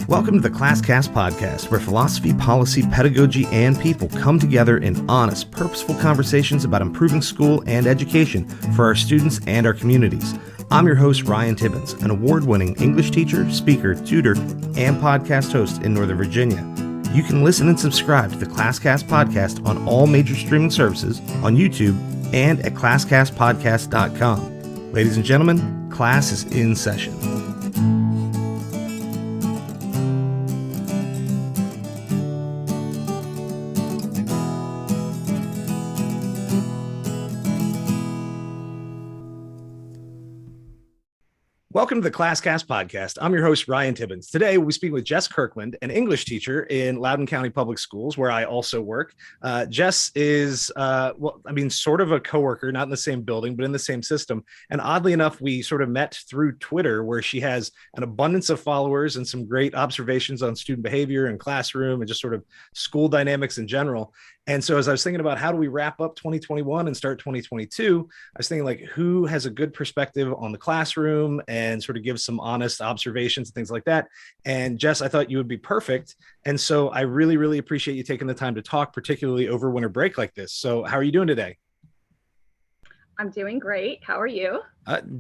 Welcome to the ClassCast podcast, where philosophy, policy, pedagogy, and people come together in honest, purposeful conversations about improving school and education for our students and our communities. I'm your host, Ryan Tibbens, an award-winning English teacher, speaker, tutor, and podcast host in Northern Virginia. You can listen and subscribe to the ClassCast podcast on all major streaming services, on YouTube, and at classcastpodcast.com. Ladies and gentlemen, class is in session. Welcome to the ClassCast podcast. I'm your host, Ryan Tibbens. Today, we'll be speaking with Jess Kirkland, an English teacher in Loudoun County Public Schools, where I also work. Jess is, sort of a coworker, not in the same building, but in the same system. And oddly enough, we sort of met through Twitter, where she has an abundance of followers and some great observations on student behavior and classroom and just sort of school dynamics in general. And so as I was thinking about how do we wrap up 2021 and start 2022, I was thinking like, who has a good perspective on the classroom and sort of give some honest observations and things like that. And Jess, I thought you would be perfect. And so I really, really appreciate you taking the time to talk, particularly over winter break like this. So how are you doing today? I'm doing great. How are you?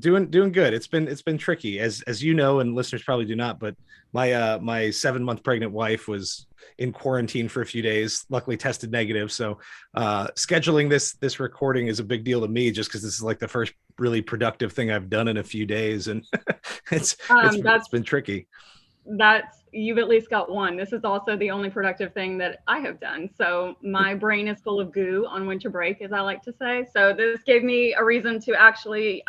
Doing good. It's been tricky, as you know, and listeners probably do not. But my 7-month pregnant wife was in quarantine for a few days. Luckily, tested negative. So scheduling this recording is a big deal to me, just because this is like the first really productive thing I've done in a few days, and it's been tricky. You've at least got one. This is also the only productive thing that I have done. So my brain is full of goo on winter break, as I like to say. So this gave me a reason to actually,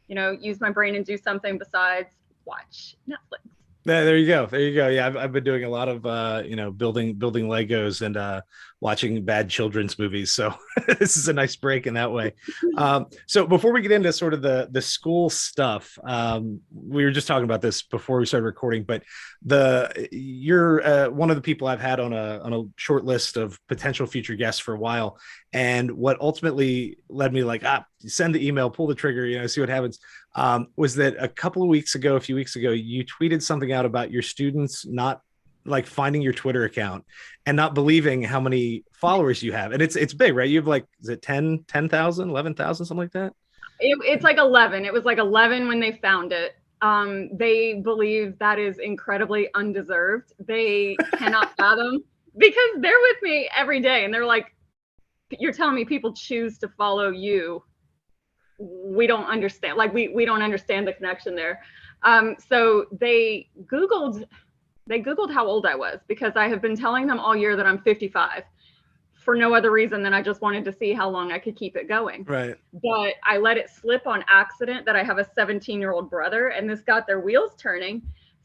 use my brain and do something besides watch Netflix. There you go. Yeah, I've been doing a lot of building Legos and watching bad children's movies. So this is a nice break in that way. So before we get into sort of the school stuff, we were just talking about this before we started recording. But you're one of the people I've had on a short list of potential future guests for a while. And what ultimately led me send the email, pull the trigger, see what happens. Was that a few weeks ago, you tweeted something out about your students not finding your Twitter account and not believing how many followers you have. And it's big, right? You have is it 10,000, 11,000, something like that? It's 11. It was 11 when they found it. They believe that is incredibly undeserved. They cannot fathom, because they're with me every day and they're like, you're telling me people choose to follow you. We don't understand. We don't understand the connection there. So they Googled how old I was, because I have been telling them all year that I'm 55 for no other reason than I just wanted to see how long I could keep it going. Right. But I let it slip on accident that I have a 17-year-old brother, and this got their wheels turning.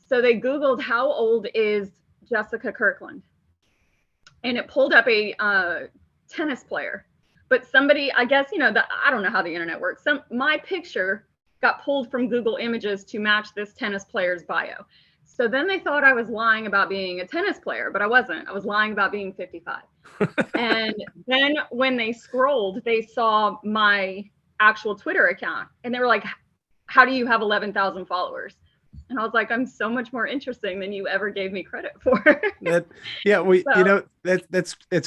So they Googled how old is Jessica Kirkland, and it pulled up a tennis player. But somebody, I guess, I don't know how the internet works. My picture got pulled from Google Images to match this tennis player's bio. So then they thought I was lying about being a tennis player, but I wasn't. I was lying about being 55. And then when they scrolled, they saw my actual Twitter account, and they were like, how do you have 11,000 followers? And I was like, I'm so much more interesting than you ever gave me credit for. That's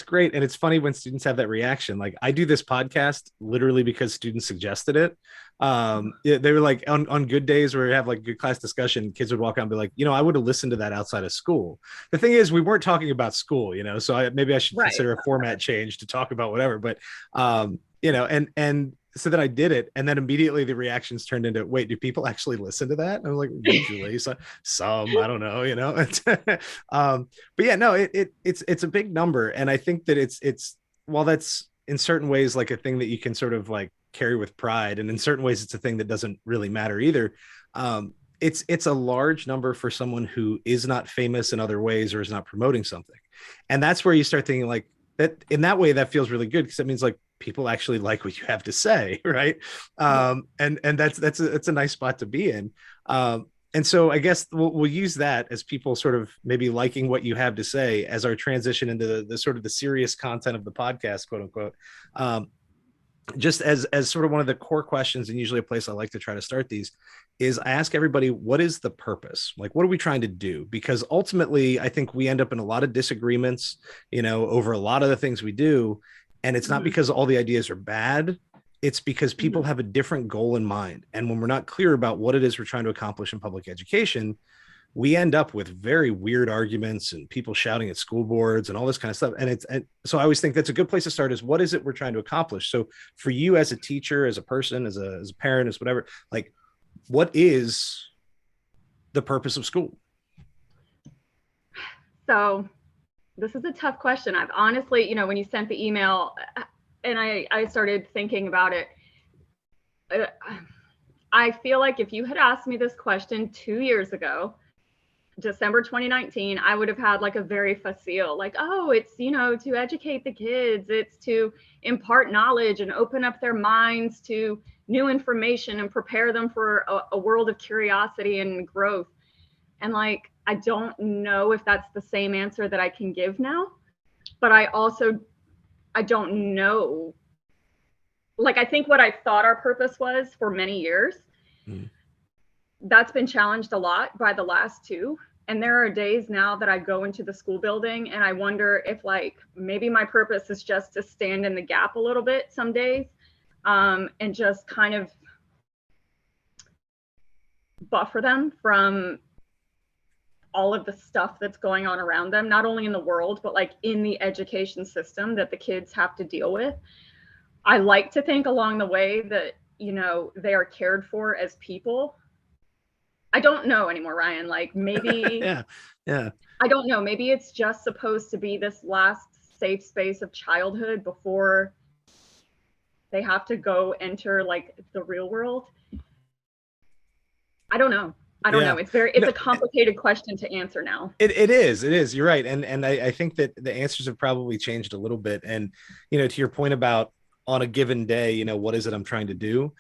great. And it's funny when students have that reaction. I do this podcast literally because students suggested it. They were like on good days where we have good class discussion, kids would walk out and be like, I would have listened to that outside of school. The thing is, we weren't talking about school, so maybe I should consider a format change to talk about whatever. But, and so then I did it, and then immediately the reactions turned into, wait, do people actually listen to that? And I was like, usually, some, I don't know, but yeah, no, it's a big number, and I think that it's while that's in certain ways a thing that you can sort of carry with pride, and in certain ways it's a thing that doesn't really matter either. It's a large number for someone who is not famous in other ways or is not promoting something, and that's where you start thinking that. In that way, that feels really good, because it means people actually like what you have to say, right? And that's a nice spot to be in. And so I guess we'll use that as people sort of maybe liking what you have to say as our transition into the sort of the serious content of the podcast, quote unquote. just as sort of one of the core questions, and usually a place I like to try to start these, is I ask everybody, what is the purpose? Like, what are we trying to do? Because ultimately, I think we end up in a lot of disagreements, over a lot of the things we do. And it's not because all the ideas are bad. It's because people have a different goal in mind. And when we're not clear about what it is we're trying to accomplish in public education, we end up with very weird arguments and people shouting at school boards and all this kind of stuff. And so I always think that's a good place to start, is what is it we're trying to accomplish? So for you as a teacher, as a person, as a parent, as whatever, like, what is the purpose of school? So this is a tough question. I've honestly, when you sent the email and I started thinking about it, I feel like if you had asked me this question 2 years ago, December 2019, I would have had like a very facile, like, oh, it's, to educate the kids, it's to impart knowledge and open up their minds to new information and prepare them for a world of curiosity and growth. And like, I don't know if that's the same answer that I can give now, but I don't know. Like, I think what I thought our purpose was for many years, that's been challenged a lot by the last two. And there are days now that I go into the school building and I wonder if like maybe my purpose is just to stand in the gap a little bit some days, and just kind of buffer them from all of the stuff that's going on around them, not only in the world, but like in the education system that the kids have to deal with. I like to think along the way that, they are cared for as people. I don't know anymore, Ryan. Like maybe, yeah. I don't know. Maybe it's just supposed to be this last safe space of childhood before they have to go enter like the real world. I don't know. It's a complicated question to answer now. It is. You're right. And I think that the answers have probably changed a little bit. And, to your point about on a given day, what is it I'm trying to do?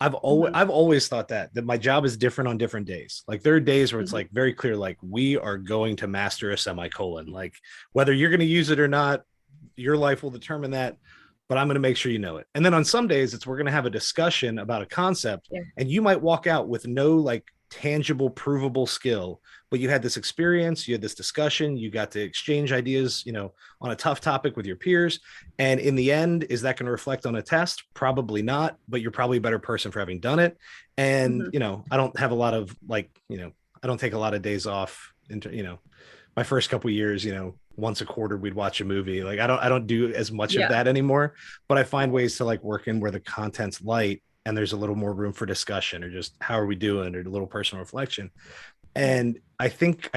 I've always thought that my job is different on different days. Like there are days where it's like very clear, like we are going to master a semicolon, like whether you're going to use it or not, your life will determine that, but I'm going to make sure you know it. And then on some days we're going to have a discussion about a concept, and you might walk out with no like tangible, provable skill, but you had this experience, you had this discussion, you got to exchange ideas, on a tough topic with your peers. And in the end, is that going to reflect on a test? Probably not, but you're probably a better person for having done it. And, I don't have a lot of like, I don't take a lot of days off into, my first couple of years, once a quarter we'd watch a movie. Like I don't do as much of that anymore, but I find ways to like work in where the content's light and there's a little more room for discussion, or just how are we doing, or a little personal reflection. And I think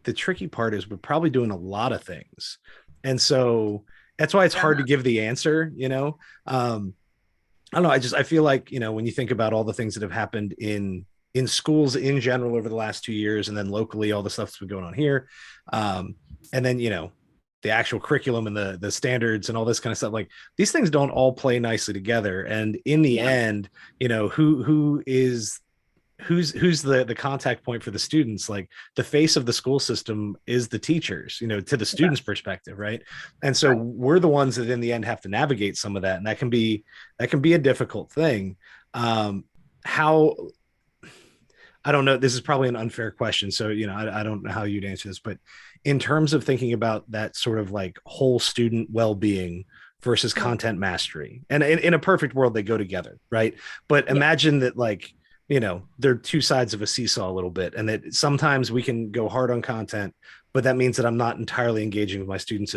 the tricky part is we're probably doing a lot of things. And so that's why it's hard to give the answer, I don't know. I feel like, when you think about all the things that have happened in schools in general over the last 2 years, and then locally, all the stuff that's been going on here. And then, the actual curriculum and the standards and all this kind of stuff, like these things don't all play nicely together. And in the end, who's the contact point for the students? Like the face of the school system is the teachers, to the students' perspective. Right. And so we're the ones that in the end have to navigate some of that. And that can be a difficult thing. How, I don't know, this is probably an unfair question. So, I don't know how you'd answer this, but in terms of thinking about that sort of like whole student well-being versus content mastery, and in a perfect world, they go together. Right. But imagine that like, they're two sides of a seesaw a little bit, and that sometimes we can go hard on content, but that means that I'm not entirely engaging with my students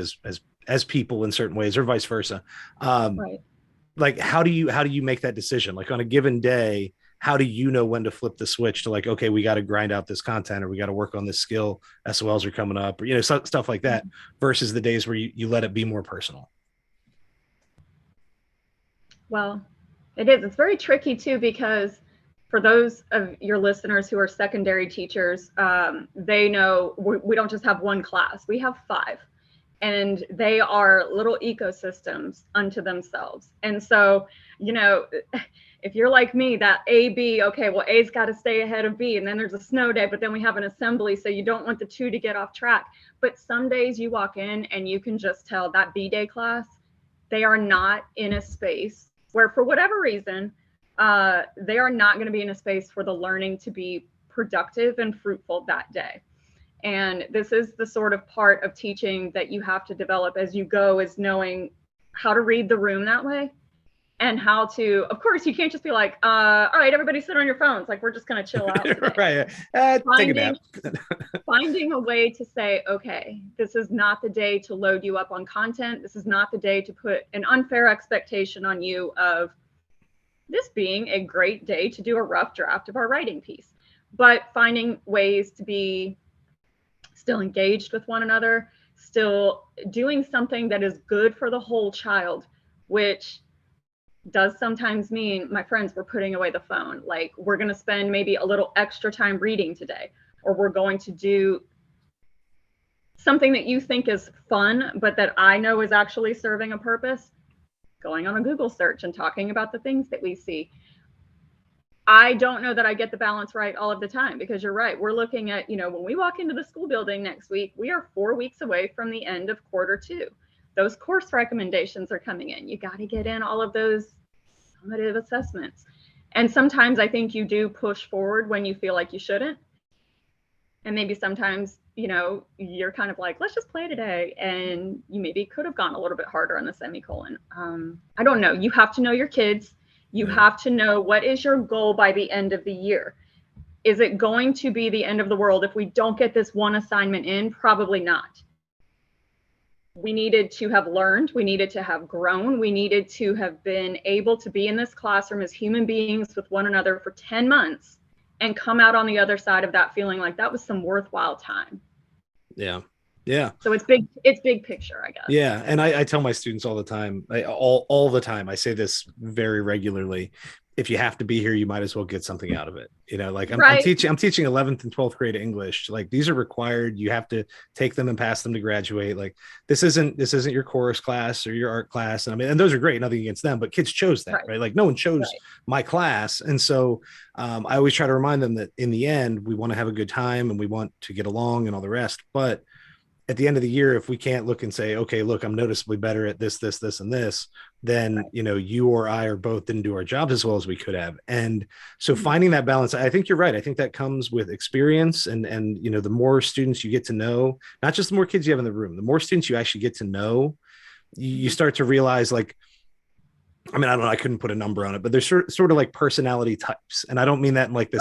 as people in certain ways, or vice versa. Like, how do you make that decision? Like on a given day, how do you know when to flip the switch to like, okay, we got to grind out this content, or we got to work on this skill, SOLs are coming up, or, stuff like that, versus the days where you let it be more personal? Well, it's very tricky too, because for those of your listeners who are secondary teachers, they know we don't just have one class, we have 5, and they are little ecosystems unto themselves. And so, if you're like me, that A, B, okay, well, A's got to stay ahead of B, and then there's a snow day, but then we have an assembly, so you don't want the 2 to get off track. But some days you walk in and you can just tell that B day class, they are not in a space where for whatever reason, they are not going to be in a space for the learning to be productive and fruitful that day. And this is the sort of part of teaching that you have to develop as you go, is knowing how to read the room that way, and how to, of course, you can't just be like, all right, everybody sit on your phones. Like, we're just going to chill out today. Right. Take a nap. Finding a way to say, okay, this is not the day to load you up on content. This is not the day to put an unfair expectation on you of this being a great day to do a rough draft of our writing piece. But finding ways to be still engaged with one another, still doing something that is good for the whole child, which does sometimes mean, my friends, we're putting away the phone. Like, we're going to spend maybe a little extra time reading today, or we're going to do something that you think is fun, but that I know is actually serving a purpose, going on a Google search and talking about the things that we see. I don't know that I get the balance right all of the time, because you're right. We're looking at, when we walk into the school building next week, we are 4 weeks away from the end of Q2. Those course recommendations are coming in. You got to get in all of those summative assessments. And sometimes I think you do push forward when you feel like you shouldn't. And maybe sometimes, you're kind of like, let's just play today. And you maybe could have gone a little bit harder on the semicolon. I don't know. You have to know your kids. You have to know, what is your goal by the end of the year? Is it going to be the end of the world if we don't get this one assignment in? Probably not. We needed to have learned, we needed to have grown, we needed to have been able to be in this classroom as human beings with one another for 10 months and come out on the other side of that feeling like that was some worthwhile time. Yeah. So it's big picture, I guess. Yeah. And I tell my students all the time, all the time, I say this very regularly: if you have to be here, you might as well get something out of it. I'm teaching 11th and 12th grade English. Like, these are required. You have to take them and pass them to graduate. Like, this isn't your chorus class or your art class. And those are great, nothing against them, but kids chose that, right? Like, no one chose my class. And so I always try to remind them that in the end, we want to have a good time and we want to get along and all the rest. But at the end of the year, if we can't look and say, okay, look, I'm noticeably better at this, and this, then, you or I or both didn't do our jobs as well as we could have. And so finding that balance, I think you're right. I think that comes with experience and, the more students you get to know, not just the more kids you have in the room, the more students you actually get to know, you start to realize, like, I don't know, I couldn't put a number on it, but there's sort of like personality types. And I don't mean that in like the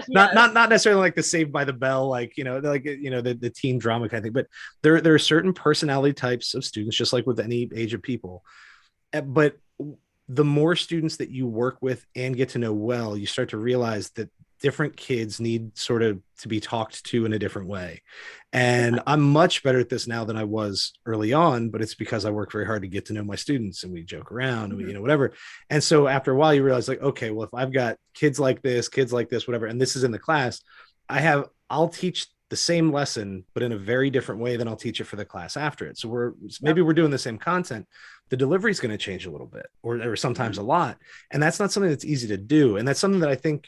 not necessarily like the Saved by the Bell, the teen drama kind of thing, but there are certain personality types of students, just like with any age of people. But the more students that you work with and get to know well, you start to realize that different kids need sort of to be talked to in a different way. And I'm much better at this now than I was early on, but it's because I work very hard to get to know my students, and we joke around and we, whatever. And so after a while you realize, like, okay, well, if I've got kids like this, whatever, and this is in the class, I'll teach the same lesson, but in a very different way than I'll teach it for the class after it. So maybe we're doing the same content. The delivery is going to change a little bit, or sometimes a lot. And that's not something that's easy to do. And that's something that I think,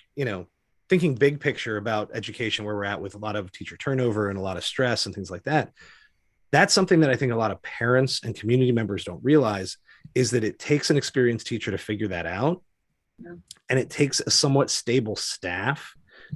thinking big picture about education, where we're at with a lot of teacher turnover and a lot of stress and things like that, that's something that I think a lot of parents and community members don't realize, is that it takes an experienced teacher to figure that out. Yeah. And it takes a somewhat stable staff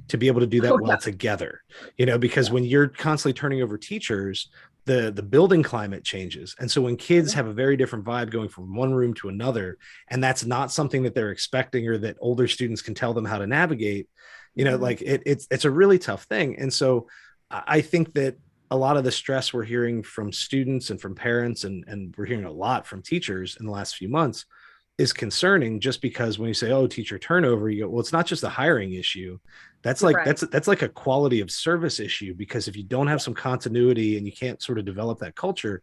to be able to do that together, because when you're constantly turning over teachers, the building climate changes. And so when kids have a very different vibe going from one room to another, and that's not something that they're expecting or that older students can tell them how to navigate, it's a really tough thing. And so I think that a lot of the stress we're hearing from students and from parents, and we're hearing a lot from teachers in the last few months, is concerning, just because when you say, oh, teacher turnover, you go, well, it's not just a hiring issue. That's like, that's like a quality of service issue, because if you don't have some continuity and you can't sort of develop that culture,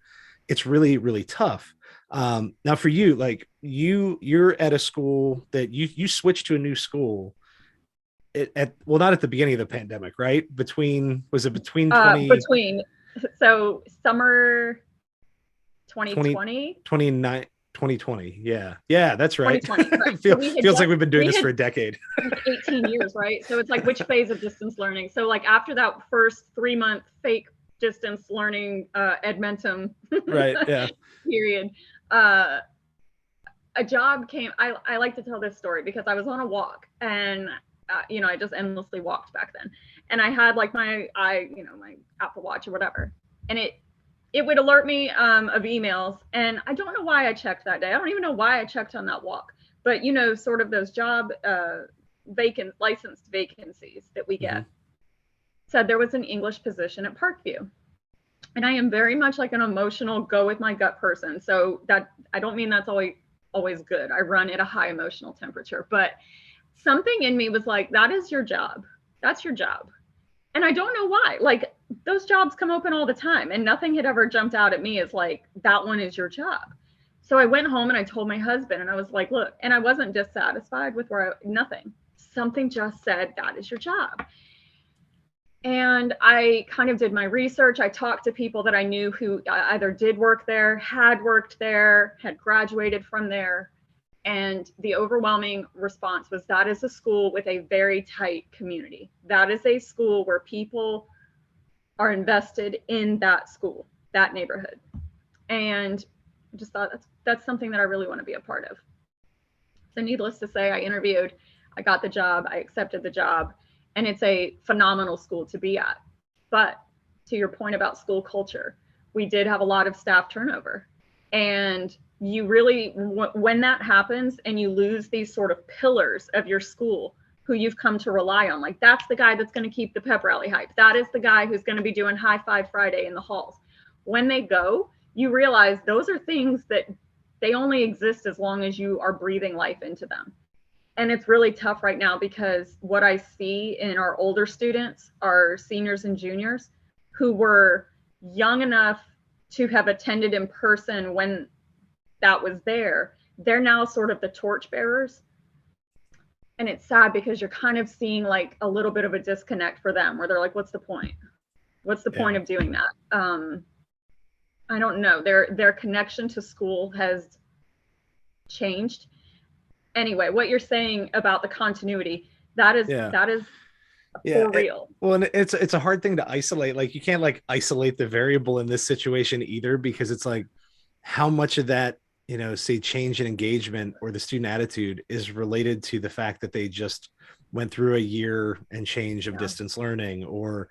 it's really, really tough. Now for you, like you're at a school that you switched to a new school not at the beginning of the pandemic, right? Was it between so summer 2020? 2020. Yeah, that's right. 2020, right. Feels like we've been doing this for a decade. 18 years, right? So it's like, which phase of distance learning? So like after that first 3-month fake distance learning Edmentum right, yeah, period, a job came. I like to tell this story because I was on a walk, and I just endlessly walked back then, and I had like my Apple Watch or whatever, and it would alert me of emails, and I don't know why I checked that day. I don't even know why I checked on that walk, but sort of those job licensed vacancies that we get said there was an English position at Parkview. And I am very much like an emotional go with my gut person. So that, I don't mean that's always good. I run at a high emotional temperature, but something in me was like, that is your job. That's your job. And I don't know why. Like, those jobs come open all the time, and nothing had ever jumped out at me as like, that one is your job. So I went home and I told my husband, and I was like, look, and I wasn't dissatisfied with nothing. Something just said, that is your job. And I kind of did my research. I talked to people that I knew who either did work there, had worked there, had graduated from there. And the overwhelming response was, that is a school with a very tight community. That is a school where people are invested in that school, that neighborhood. And I just thought that's something that I really want to be a part of. So needless to say, I interviewed, I got the job, I accepted the job. And it's a phenomenal school to be at. But to your point about school culture, we did have a lot of staff turnover. And you really, when that happens and you lose these sort of pillars of your school who you've come to rely on, like that's the guy that's going to keep the pep rally hype. That is the guy who's going to be doing High Five Friday in the halls. When they go, you realize those are things that they only exist as long as you are breathing life into them. And it's really tough right now because what I see in our older students, our seniors and juniors, who were young enough to have attended in person when that was there, they're now sort of the torch bearers. And it's sad because you're kind of seeing like a little bit of a disconnect for them where they're like, what's the point? What's the point of doing that? I don't know. Their connection to school has changed. Anyway, what you're saying about the continuity, that is for real. Well, and it's a hard thing to isolate. Like you can't like isolate the variable in this situation either, because it's like how much of that, say change in engagement or the student attitude is related to the fact that they just went through a year and change of distance learning, or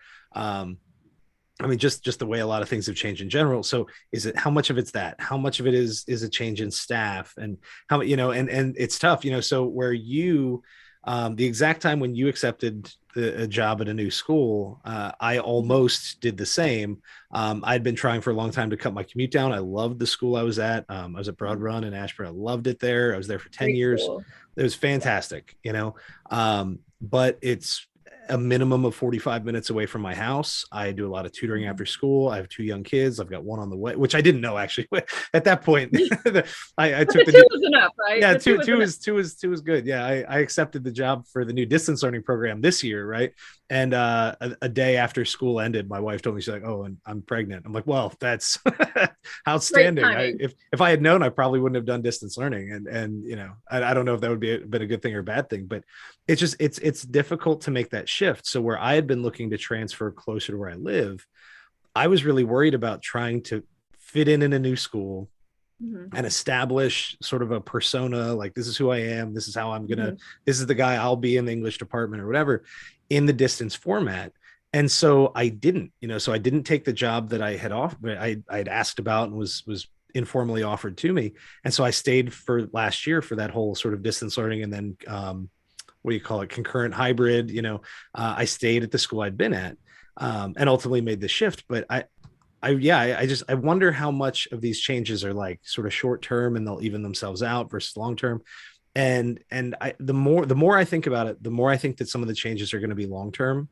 just the way a lot of things have changed in general. So how much of it's that, how much of it is a change in staff, and how, and it's tough, so where you, the exact time when you accepted a job at a new school, I almost did the same. I'd been trying for a long time to cut my commute down. I loved the school I was at. I was at Broad Run in Ashburn. I loved it there. I was there for 10 years. Cool. It was fantastic, but it's a minimum of 45 minutes away from my house. I do a lot of tutoring after school. I have 2 young kids. I've got one on the way, which I didn't know actually at that point. I took the 2 was enough, right? Yeah, two was good. Yeah, I accepted the job for the new distance learning program this year, right? And a day after school ended, my wife told me, she's like, "Oh, and I'm pregnant." I'm like, "Well, that's outstanding." If I had known, I probably wouldn't have done distance learning. And I don't know if that would been a good thing or a bad thing, but it's just it's difficult to make that shift. So where I had been looking to transfer closer to where I live, I was really worried about trying to fit in a new school and establish sort of a persona, like this is who I am, this is how I'm gonna, this is the guy I'll be in the English department or whatever, in the distance format. And so I didn't, so I didn't take the job that I had I'd asked about and was informally offered to me. And so I stayed for last year for that whole sort of distance learning, and then what do you call it, concurrent hybrid. I stayed at the school I'd been at, and ultimately made the shift. But I wonder how much of these changes are like sort of short term and they'll even themselves out versus long term. And the more I think about it, the more I think that some of the changes are going to be long term,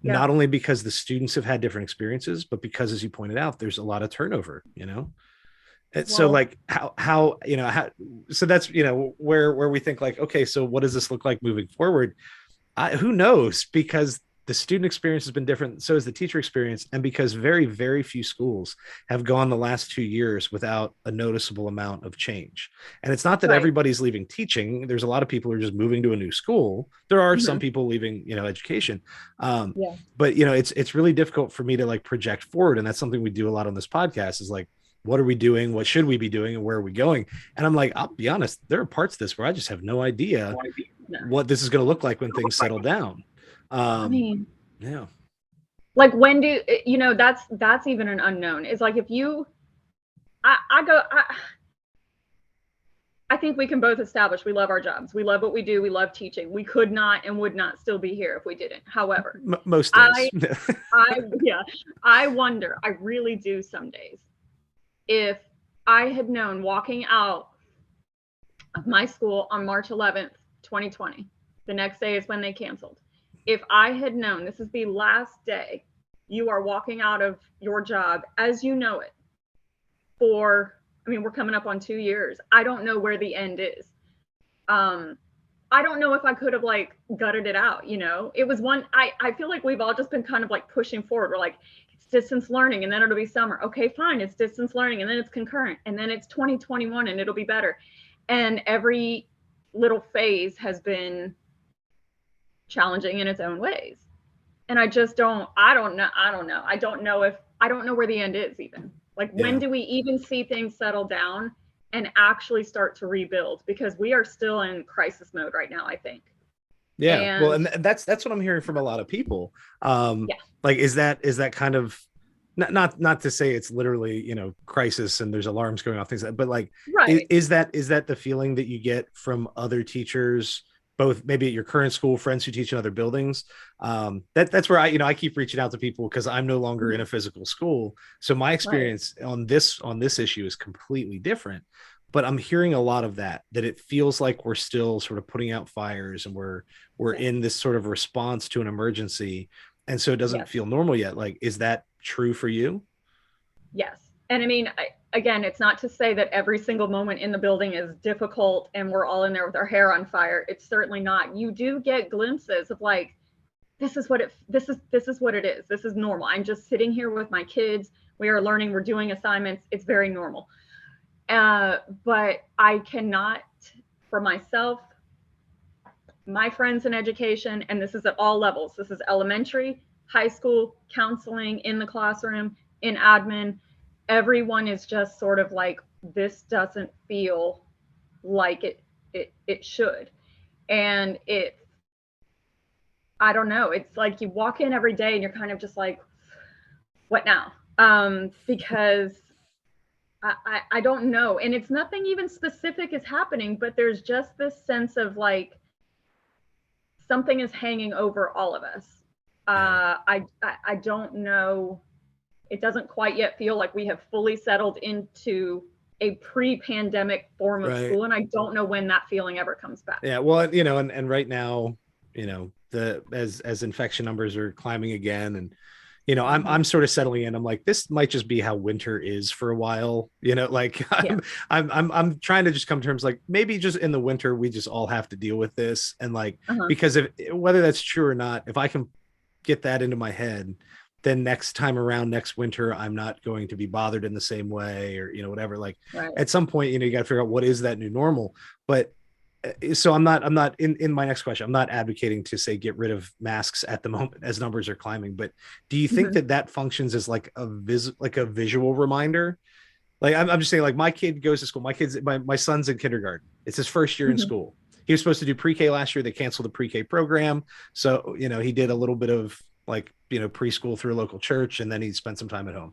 not only because the students have had different experiences, but because, as you pointed out, there's a lot of turnover. So like how so that's where we think like, okay, so what does this look like moving forward? Who knows, because the student experience has been different, so has the teacher experience, and because very, very few schools have gone the last 2 years without a noticeable amount of change. And it's not that everybody's leaving teaching. There's a lot of people who are just moving to a new school. There are some people leaving, education. But it's really difficult for me to like project forward, and that's something we do a lot on this podcast, is like, what are we doing? What should we be doing? And where are we going? And I'm like, I'll be honest, there are parts of this where I just have no idea what this is going to look like when things settle down. I mean, Yeah. like when do, you know, that's even an unknown. It's like if you, I think we can both establish we love our jobs. We love what we do. We love teaching. We could not and would not still be here if we didn't. However, Most days. I wonder, I really do some days, if I had known walking out of my school on March 11th, 2020, the next day is when they canceled. If I had known this is the last day you are walking out of your job as you know it for, I mean, we're coming up on 2 years. I don't know where the end is. I don't know if I could have like gutted it out, you know. It was one, I feel like we've all just been kind of like pushing forward. We're like, it's distance learning and then it'll be summer. Okay, fine, it's distance learning and then it's concurrent and then it's 2021 and it'll be better. And every little phase has been challenging in its own ways. And I don't know where the end is even. Like, when do we even see things settle down and actually start to rebuild? Because we are still in crisis mode right now, I think. Yeah. Well, and that's what I'm hearing from a lot of people. Like, is that kind of not to say it's literally, you know, crisis and there's alarms going off, things like that, but like, is that the feeling that you get from other teachers, both maybe at your current school, friends who teach in other buildings? That's where I keep reaching out to people because I'm no longer in a physical school. So my experience on this issue is completely different, but I'm hearing a lot of that it feels like we're still sort of putting out fires and we're in this sort of response to an emergency. And so it doesn't feel normal yet. Like, is that true for you? Yes. And I mean, again, it's not to say that every single moment in the building is difficult and we're all in there with our hair on fire. It's certainly not. You do get glimpses of like, this is what it is. This is normal. I'm just sitting here with my kids. We are learning. We're doing assignments. It's very normal. But I cannot, for myself, my friends in education, and this is at all levels. This is elementary, high school, counseling, in the classroom, in admin. Everyone is just sort of like, this doesn't feel like it should. And I don't know. It's like you walk in every day and you're kind of just like, what now? Because I don't know. And it's nothing even specific is happening, but there's just this sense of like, something is hanging over all of us. I don't know. It doesn't quite yet feel like we have fully settled into a pre-pandemic form of school. And I don't know when that feeling ever comes back. Yeah. Well, you know, and right now, you know, as infection numbers are climbing again, and, you know, I'm sort of settling in. I'm like, this might just be how winter is for a while, you know, like I'm trying to just come to terms, like maybe just in the winter, we just all have to deal with this. And like, because whether that's true or not, if I can get that into my head, then next time around, next winter, I'm not going to be bothered in the same way, or, you know, whatever. Like at some point, you know, you got to figure out what is that new normal. But so I'm not in my next question, I'm not advocating to say get rid of masks at the moment as numbers are climbing, but do you think that functions as like a visual reminder? Like, I'm just saying, like, my kid goes to school, my son's in kindergarten, it's his first year in school. He was supposed to do pre-K last year. They canceled the pre-K program, so, you know, he did a little bit of like, you know, preschool through a local church, and then he spent some time at home.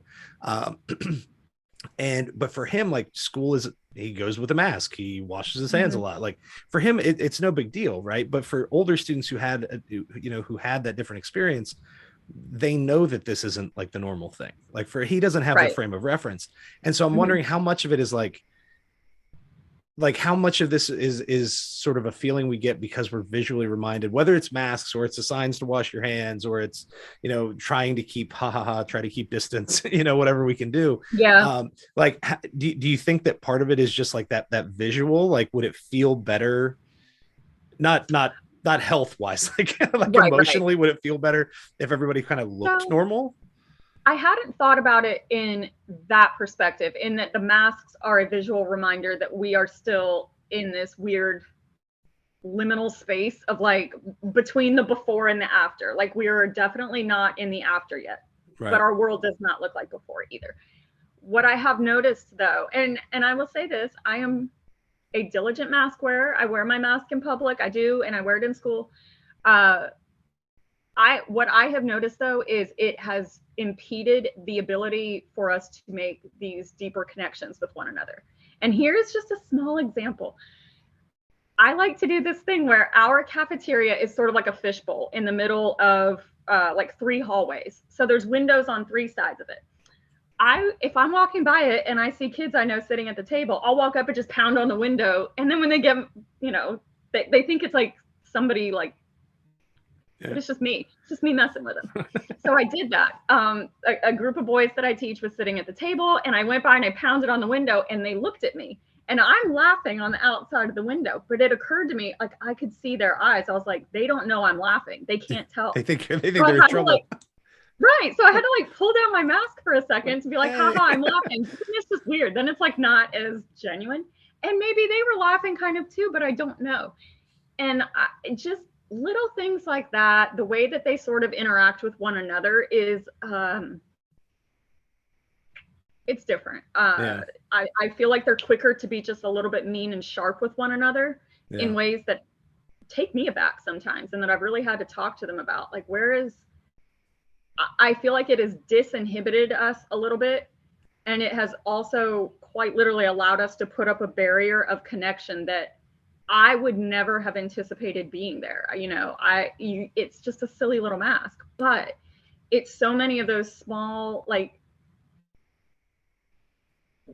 But for him, like, school he goes with a mask, he washes his hands a lot. Like, for him, it's no big deal, right? But for older students who had that different experience, they know that this isn't like the normal thing. Like, he doesn't have the frame of reference. And so I'm wondering how much of it is like how much of this is sort of a feeling we get because we're visually reminded, whether it's masks or it's the signs to wash your hands, or it's, you know, trying to keep try to keep distance, you know, whatever we can do. Like, do you think that part of it is just like that visual? Like, would it feel better, not health wise, like emotionally, would it feel better if everybody kind of looked normal? I hadn't thought about it in that perspective, in that the masks are a visual reminder that we are still in this weird liminal space of like between the before and the after. Like, we are definitely not in the after yet, but our world does not look like before either. what I have noticed though, and I will say this, I am a diligent mask wearer. I wear my mask in public. I do, and I wear it in school. What I have noticed though is it has impeded the ability for us to make these deeper connections with one another. And here's just a small example. I like to do this thing where our cafeteria is sort of like a fishbowl in the middle of like 3 hallways. So there's windows on 3 sides of it. If I'm walking by it and I see kids I know sitting at the table, I'll walk up and just pound on the window. And then when they get, you know, they think it's like somebody like, but it's just me. It's just me messing with them. So I did that. A group of boys that I teach was sitting at the table, and I went by and I pounded on the window, and they looked at me. And I'm laughing on the outside of the window, but it occurred to me, like, I could see their eyes. I was like, they don't know I'm laughing. They can't tell. They think they're in trouble. Right. So I had to like pull down my mask for a second to be like, haha, I'm laughing. It's just weird. Then it's like not as genuine. And maybe they were laughing kind of too, but I don't know. And just little things like that, the way that they sort of interact with one another is, it's different. I feel like they're quicker to be just a little bit mean and sharp with one another in ways that take me aback sometimes, and that I've really had to talk to them about. Like, I feel like it has disinhibited us a little bit, and it has also quite literally allowed us to put up a barrier of connection that I would never have anticipated being there. You know, it's just a silly little mask, but it's so many of those small, like,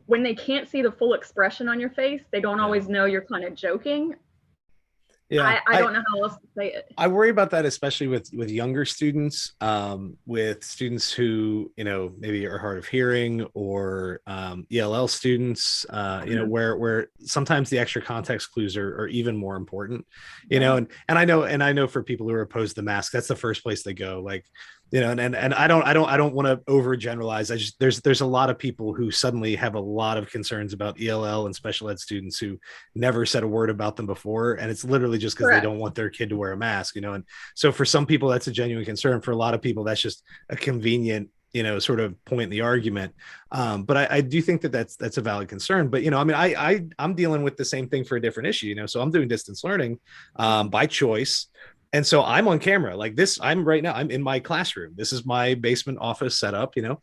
when they can't see the full expression on your face, they don't always know you're kind of joking. Yeah, I don't know how else to say it. I worry about that, especially with younger students, with students who, you know, maybe are hard of hearing, or ELL students, you know, where sometimes the extra context clues are even more important, you know, and I know for people who are opposed to the mask, that's the first place they go. Like, you know, and I don't want to overgeneralize. There's a lot of people who suddenly have a lot of concerns about ELL and special ed students who never said a word about them before, and it's literally just because they don't want their kid to wear a mask, you know. And so for some people that's a genuine concern. For a lot of people that's just a convenient, you know, sort of point in the argument. But I do think that's a valid concern. But, you know, I mean, I'm dealing with the same thing for a different issue, you know. So I'm doing distance learning by choice. And so I'm on camera like this. I'm in my classroom. This is my basement office setup, you know.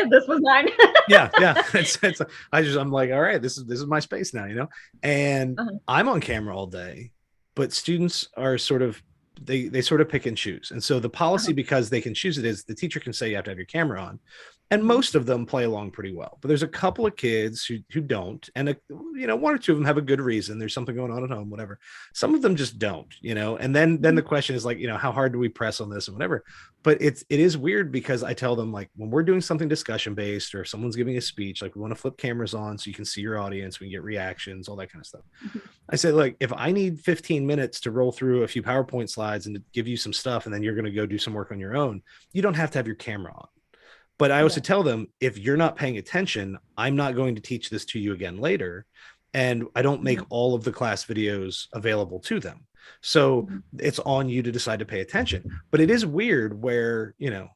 This was mine. yeah. I'm like, all right, this is my space now, you know. And I'm on camera all day, but students are sort of, they sort of pick and choose. And so the policy, because they can choose it, is the teacher can say you have to have your camera on. And most of them play along pretty well, but there's a couple of kids who don't, and you know, 1 or 2 of them have a good reason. There's something going on at home, whatever. Some of them just don't, you know. And then the question is like, you know, how hard do we press on this and whatever. But it is weird, because I tell them, like, when we're doing something discussion based, or if someone's giving a speech, like, we want to flip cameras on so you can see your audience, we can get reactions, all that kind of stuff. I said, like, if I need 15 minutes to roll through a few PowerPoint slides and to give you some stuff, and then you're going to go do some work on your own, you don't have to have your camera on. But I also tell them, if you're not paying attention, I'm not going to teach this to you again later. And I don't make all of the class videos available to them. So it's on you to decide to pay attention. But it is weird where, you know,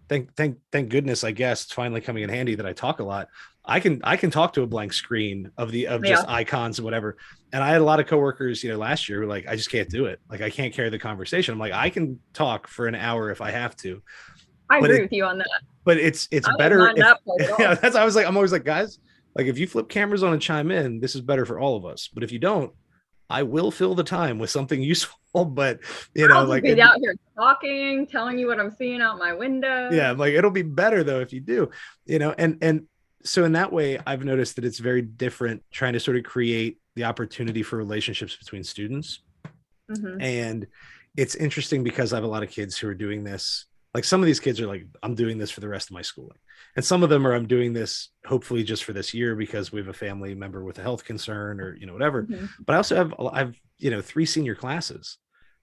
thank goodness, I guess it's finally coming in handy that I talk a lot. I can talk to a blank screen of just icons and whatever. And I had a lot of coworkers, you know, last year who were like, I just can't do it. Like, I can't carry the conversation. I'm like, I can talk for an hour if I have to. I agree with you on that. But it's better. I'm always like, guys, like, if you flip cameras on and chime in, this is better for all of us. But if you don't, I will fill the time with something useful. But, you know, like, be out here talking, telling you what I'm seeing out my window. Yeah, like, it'll be better though if you do, you know. And so in that way, I've noticed that it's very different trying to sort of create the opportunity for relationships between students. And it's interesting because I have a lot of kids who are doing this. Like, some of these kids are like, I'm doing this for the rest of my schooling. And some of them are, I'm doing this hopefully just for this year because we have a family member with a health concern, or, you know, whatever. But I also have, you know, 3 senior classes.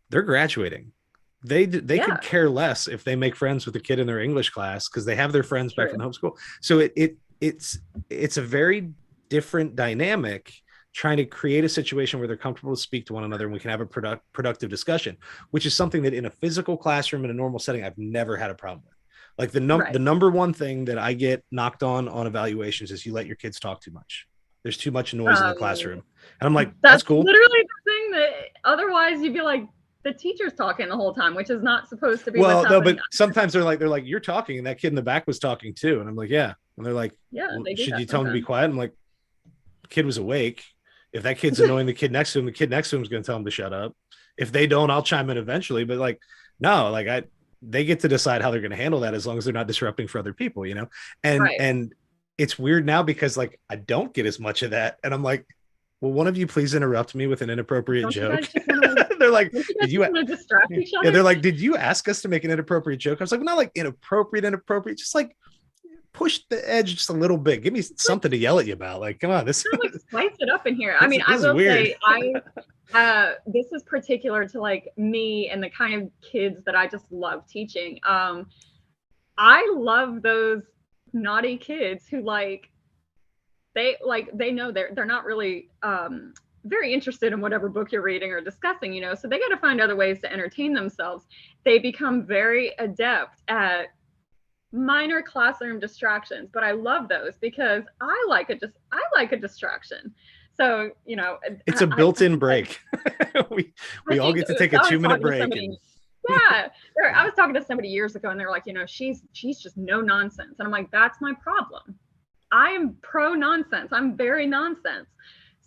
They're graduating. They could care less if they make friends with a kid in their English class, because they have their friends back from the home school. So it's a very different dynamic, trying to create a situation where they're comfortable to speak to one another, and we can have a productive discussion, which is something that in a physical classroom in a normal setting, I've never had a problem with. Like the number one thing that I get knocked on evaluations is you let your kids talk too much. There's too much noise in the classroom. And I'm like, that's cool. Literally the thing that otherwise you'd be like, the teacher's talking the whole time, which is not supposed to be. Well, no, but sometimes they're like, you're talking, and that kid in the back was talking too. And I'm like, yeah. And they're like, yeah, well, should you tell him to be quiet? I'm like, the kid was awake. If that kid's annoying the kid next to him, the kid next to him is going to tell him to shut up. If they don't, I'll chime in eventually. But like, no, like they get to decide how they're going to handle that as long as they're not disrupting for other people, you know? And it's weird now because like, I don't get as much of that. And I'm like, will one of you please interrupt me with an inappropriate joke? They're like, did you distract each other? Yeah, they're like, did you ask us to make an inappropriate joke? I was like, not like inappropriate, just like push the edge just a little bit. Give me something to yell at you about. Like, come on, this like spice it up in here. I mean, I will say this is particular to like me and the kind of kids that I just love teaching. I love those naughty kids who they know they're not really very interested in whatever book you're reading or discussing, you know, so they got to find other ways to entertain themselves. They become very adept at minor classroom distractions, but I love those because I like a distraction. So, you know, it's a built-in break. we all get to take a 2-minute break. Yeah, I was talking to somebody years ago and they're like, you know, she's just no nonsense. And I'm like, that's my problem. I am pro nonsense. I'm very nonsense.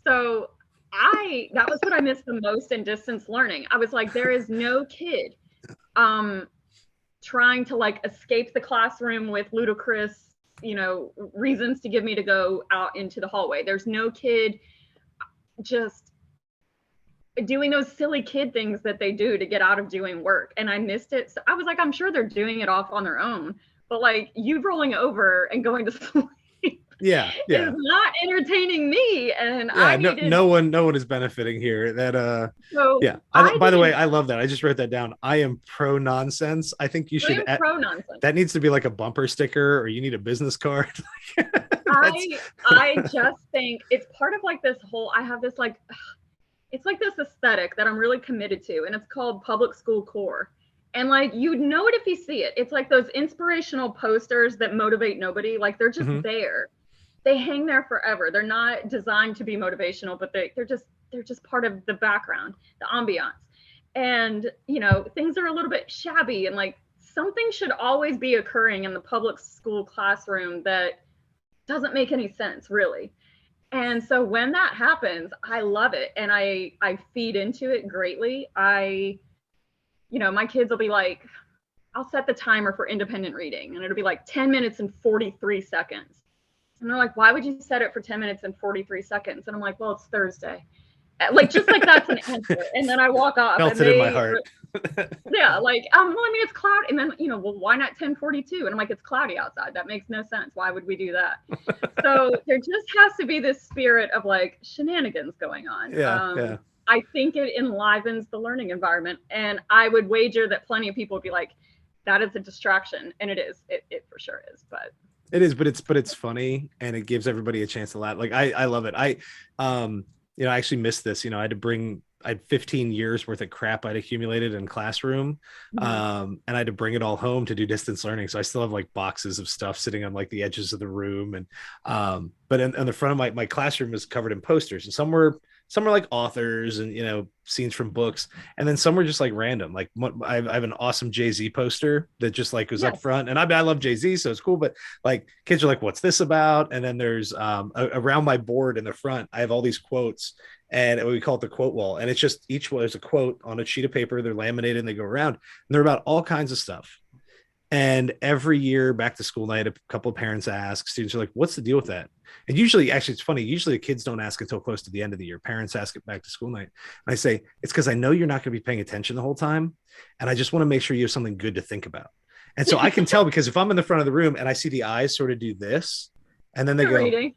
So that was what I missed the most in distance learning. I was like, there is no kid trying to like escape the classroom with ludicrous, you know, reasons to give me to go out into the hallway. There's no kid just doing those silly kid things that they do to get out of doing work. And I missed it. So I was like, I'm sure they're doing it off on their own, but like you rolling over and going to sleep is not entertaining me. And no one is benefiting here. That by the way, I love that. I just wrote that down. I am pro nonsense. I think you should pro nonsense. That needs to be like a bumper sticker, or you need a business card. I just think it's part of like this whole, I have this like, it's like this aesthetic that I'm really committed to, and it's called public school core. And like, you know it if you see it. It's like those inspirational posters that motivate nobody. Like they're just there. They hang there forever. They're not designed to be motivational, but they're just part of the background, the ambiance. And, you know, things are a little bit shabby, and like something should always be occurring in the public school classroom that doesn't make any sense, really. And so when that happens, I love it. And I feed into it greatly. You know, my kids will be like, I'll set the timer for independent reading, and it'll be like 10 minutes and 43 seconds. And they're like, why would you set it for 10 minutes and 43 seconds? And I'm like, well, it's Thursday. Like, just like that's an answer. And then I walk off. Felt it in my heart. Yeah, like, well, I mean, it's cloudy. And then, you know, well, why not 10:42? And I'm like, it's cloudy outside. That makes no sense. Why would we do that? So there just has to be this spirit of like shenanigans going on. Yeah. I think it enlivens the learning environment. And I would wager that plenty of people would be like, that is a distraction. And it is. It for sure is. But it is, but it's funny, and it gives everybody a chance to laugh. Like I love it. I actually missed this. You know, I had 15 years worth of crap I'd accumulated in classroom. And I had to bring it all home to do distance learning. So I still have like boxes of stuff sitting on like the edges of the room. And, but in the front of my classroom is covered in posters, and some were like authors and, you know, scenes from books. And then some were just like random. Like I have an awesome Jay-Z poster that just like was up front. And I love Jay-Z, so it's cool. But like kids are like, what's this about? And then there's around my board in the front, I have all these quotes, and we call it the quote wall. And it's just each one is a quote on a sheet of paper. They're laminated and they go around, and they're about all kinds of stuff. And every year back to school night, a couple of parents ask, students are like, what's the deal with that? And usually, actually, it's funny. Usually the kids don't ask until close to the end of the year. Parents ask it back to school night. And I say, it's because I know you're not going to be paying attention the whole time. And I just want to make sure you have something good to think about. And so I can tell, because if I'm in the front of the room and I see the eyes sort of do this, and then they go,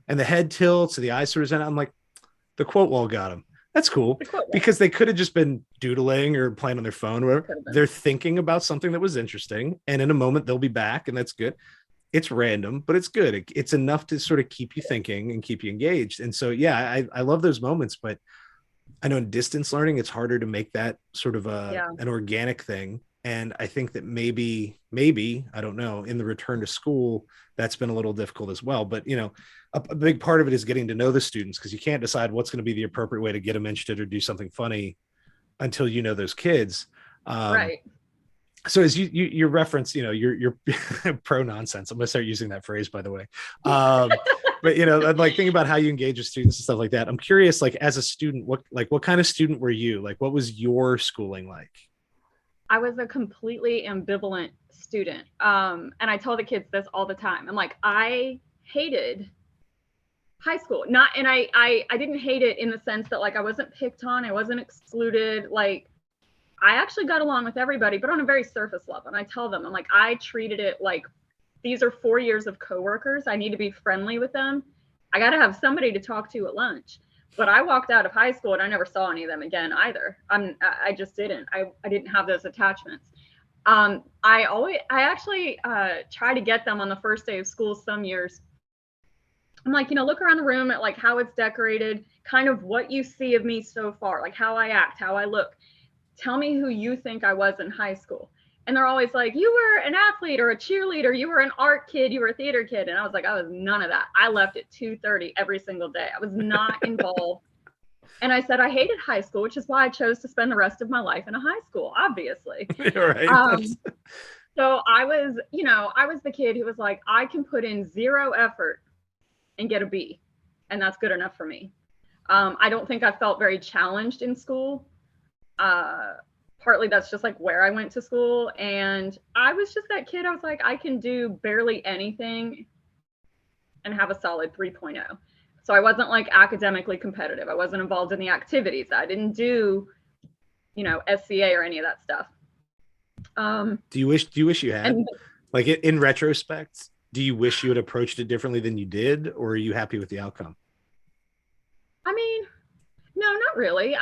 and the head tilts, and the eyes sort of, I'm like, the quote wall got them. That's cool, because they could have just been doodling or playing on their phone, or whatever. They're thinking about something that was interesting, and in a moment they'll be back, and that's good. It's random, but it's good. It's enough to sort of keep you thinking and keep you engaged. And so, yeah, I love those moments, but I know in distance learning, it's harder to make that sort of an organic thing. And I think that maybe, I don't know, in the return to school, that's been a little difficult as well. But, a big part of it is getting to know the students, because you can't decide what's going to be the appropriate way to get them interested or do something funny until you know those kids. Right. So as you reference, you're pro nonsense. I'm going to start using that phrase, by the way. But I'd like think about how you engage with students and stuff like that. I'm curious, like as a student, what kind of student were you? Like, what was your schooling like? I was a completely ambivalent student. And I tell the kids this all the time. I'm like, I hated high school. I didn't hate it in the sense that like I wasn't picked on, I wasn't excluded. Like I actually got along with everybody, but on a very surface level. And I tell them, I'm like, I treated it like these are 4 years of coworkers. I need to be friendly with them. I got to have somebody to talk to at lunch. But I walked out of high school and I never saw any of them again either. I just didn't. I didn't have those attachments. I actually try to get them on the first day of school some years. I'm like, look around the room at like how it's decorated, kind of what you see of me so far, like how I act, how I look. Tell me who you think I was in high school. And they're always like, you were an athlete or a cheerleader, you were an art kid, you were a theater kid. And I was like, I was none of that. I left at 2:30 every single day. I was not involved. And I said, I hated high school, which is why I chose to spend the rest of my life in a high school, obviously. Right. So I was the kid who was like, I can put in 0 effort and get a B. And that's good enough for me. I don't think I felt very challenged in school. Partly that's just like where I went to school, and I was just that kid. I was like, I can do barely anything and have a solid 3.0. So I wasn't like academically competitive. I wasn't involved in the activities. I didn't do, SCA or any of that stuff. Do you wish you had, like in retrospect, do you wish you had approached it differently than you did, or are you happy with the outcome? I mean, no, not really.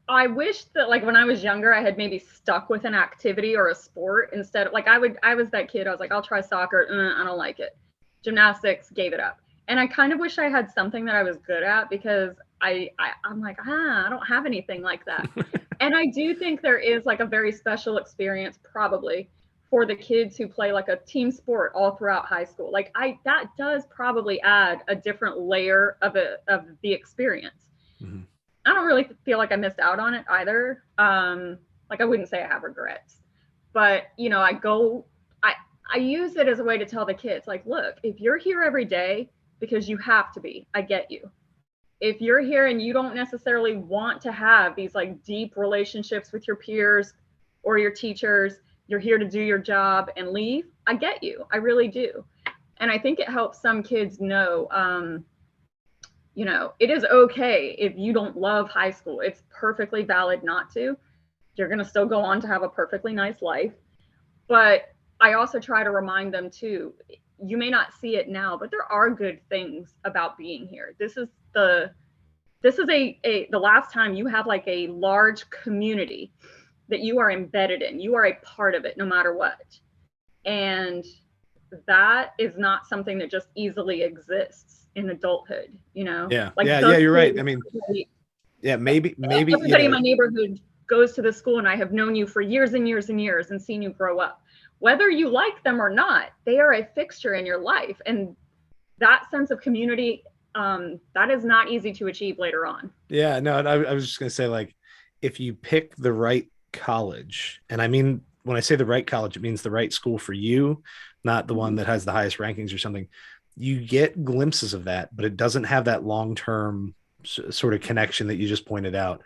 I wish that like when I was younger, I had maybe stuck with an activity or a sport instead of like, I was that kid. I was like, I'll try soccer. I don't like it. Gymnastics, gave it up. And I kind of wish I had something that I was good at, because I'm like, I don't have anything like that. And I do think there is like a very special experience probably for the kids who play like a team sport all throughout high school. Like that does probably add a different layer of the experience. Mm-hmm. I don't really feel like I missed out on it either. Like I wouldn't say I have regrets, but I use it as a way to tell the kids, like, look, if you're here every day because you have to be, I get you. If you're here and you don't necessarily want to have these like deep relationships with your peers or your teachers, you're here to do your job and leave, I get you. I really do. And I think it helps some kids know, it is okay if you don't love high school. It's perfectly valid not to. You're going to still go on to have a perfectly nice life. But I also try to remind them too, you may not see it now, but there are good things about being here. This is the last time you have like a large community that you are embedded in. You are a part of it no matter what. And that is not something that just easily exists in adulthood, Yeah. Like you're right. I mean, yeah, maybe everybody in my neighborhood goes to the school, and I have known you for years and years and years and seen you grow up. Whether you like them or not, they are a fixture in your life. And that sense of community, that is not easy to achieve later on. Yeah, no, I was just going to say, like, if you pick the right college, and I mean, when I say the right college, it means the right school for you, not the one that has the highest rankings or something. You get glimpses of that, but it doesn't have that long-term sort of connection that you just pointed out.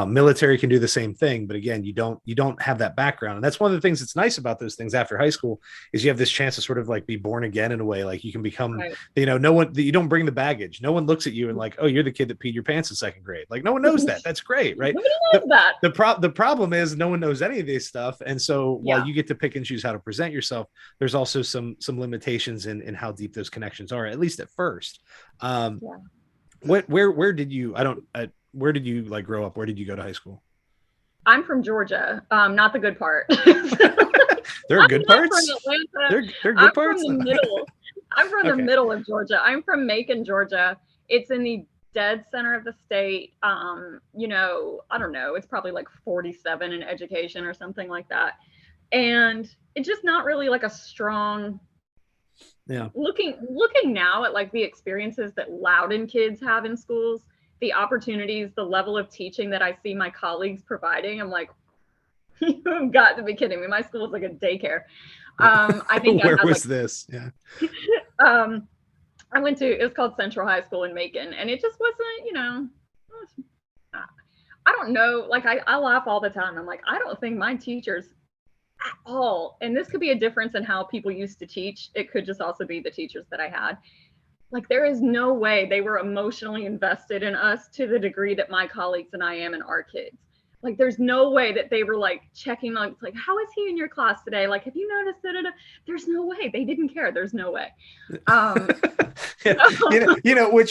Military can do the same thing, but again, you don't have that background. And that's one of the things that's nice about those things after high school is you have this chance to sort of like be born again in a way. Like you can become, right. No one, you don't bring the baggage. No one looks at you and like, oh, you're the kid that peed your pants in second grade. Like no one knows that. That's great. Right. Nobody knows that. The problem is no one knows any of this stuff. And so while you get to pick and choose how to present yourself, there's also some limitations in how deep those connections are, at least at first. Where did you like grow up? Where did you go to high school? I'm from Georgia, not the good part. There are good parts. They're good I'm parts. From the middle. I'm from the middle of Georgia. I'm from Macon, Georgia. It's in the dead center of the state. You know, I don't know, it's probably like 47 in education or something like that. And it's just not really like a strong, Yeah. Looking now at like the experiences that Loudoun kids have in schools, the opportunities, the level of teaching that I see my colleagues providing, I'm like, you've got to be kidding me. My school is like a daycare. I think Where was this? Yeah. I went to, it was called Central High School in Macon, and it just wasn't, you know, I don't know. Like I laugh all the time. I'm like, I don't think my teachers at all, and this could be a difference in how people used to teach. It could just also be the teachers that I had. Like there is no way they were emotionally invested in us to the degree that my colleagues and I am in our kids. Like there's no way that they were like checking on, like, how is he in your class today? Like, have you noticed that? There's no way. They didn't care. There's no way.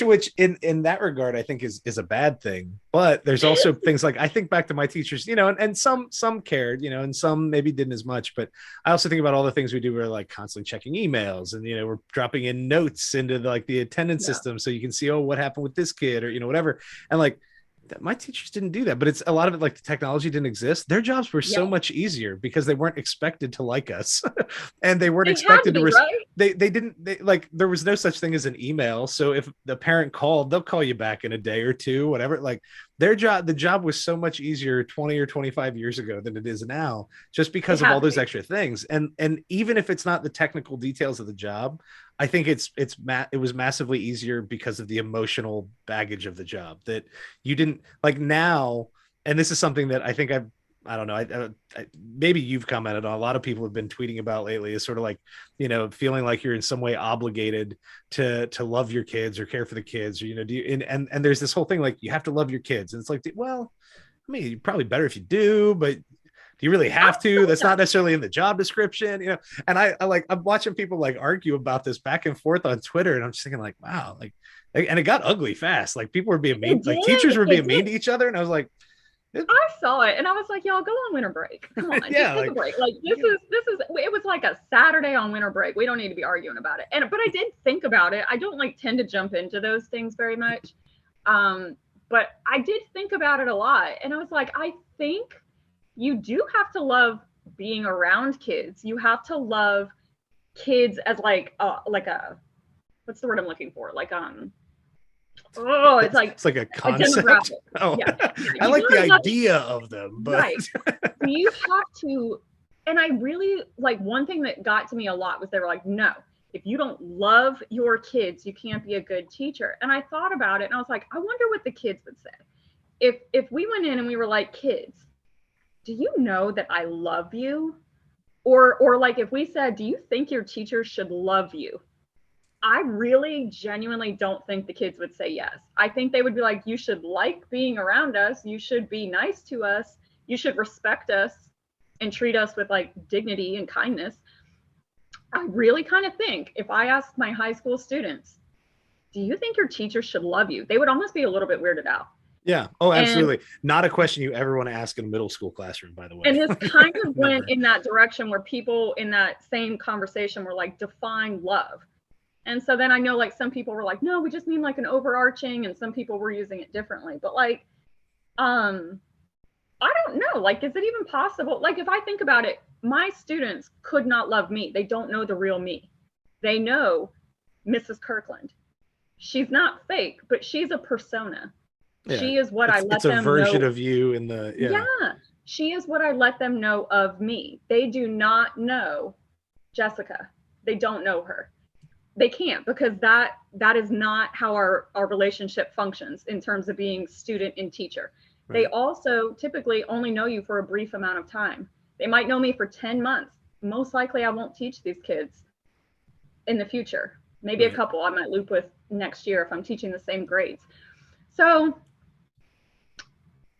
Which in that regard, I think is a bad thing. But there's also things like, I think back to my teachers, and some cared, and some maybe didn't as much. But I also think about all the things we do. We're like constantly checking emails, and we're dropping in notes into the attendance system, so you can see, oh, what happened with this kid, or whatever. And like, my teachers didn't do that, but it's a lot of it, like the technology didn't exist. Their jobs were so much easier because they weren't expected to like us and they weren't expected to there was no such thing as an email. So if the parent called, they'll call you back in a day or two, whatever. Like the job was so much easier 20 or 25 years ago than it is now, just because of all those extra things. And even if it's not the technical details of the job, I think it was massively easier because of the emotional baggage of the job that you didn't like now. And this is something that I think I don't know. Maybe you've commented on, a lot of people have been tweeting about lately, is sort of like, feeling like you're in some way obligated to love your kids or care for the kids, or, and there's this whole thing, like you have to love your kids. And it's like, well, I mean, probably better if you do, but do you really have to? That's not necessarily in the job description, And I'm watching people like argue about this back and forth on Twitter, and I'm just thinking like, wow, and it got ugly fast. Like people were being mean, like teachers were being mean to each other, and I was like, I saw it, and I was like, y'all go on winter break. Come on, just take a break. Like this is. It was like a Saturday on winter break. We don't need to be arguing about it. But I did think about it. I don't tend to jump into those things very much, but I did think about it a lot, and I was like, I think you do have to love being around kids. You have to love kids as like a what's the word I'm looking for? Like it's like a concept. I like the idea of them, but right. You have to, and I really like, one thing that got to me a lot was they were like, no, if you don't love your kids, you can't be a good teacher. And I thought about it, and I was like, I wonder what the kids would say if we went in and we were like, kids, do you know that I love you? Or like if we said, do you think your teacher should love you? I really genuinely don't think the kids would say yes. I think they would be like, you should like being around us. You should be nice to us. You should respect us and treat us with like dignity and kindness. I really kind of think if I asked my high school students, do you think your teacher should love you? They would almost be a little bit weirded out. Yeah. Oh, absolutely. Not a question you ever want to ask in a middle school classroom, by the way. And this kind of went in that direction where people in that same conversation were like, define love. And so then I know like some people were like, no, we just mean like an overarching, and some people were using it differently. But like, I don't know, like, is it even possible? Like, if I think about it, my students could not love me. They don't know the real me. They know Mrs. Kirkland. She's not fake, but she's a persona. Yeah. She is what I let them know. It's a version of you in the, yeah. She is what I let them know of me. They do not know Jessica. They don't know her. They can't, because that is not how our relationship functions in terms of being student and teacher. Right. They also typically only know you for a brief amount of time. They might know me for 10 months. Most likely I won't teach these kids in the future. Maybe a couple I might loop with next year if I'm teaching the same grades. So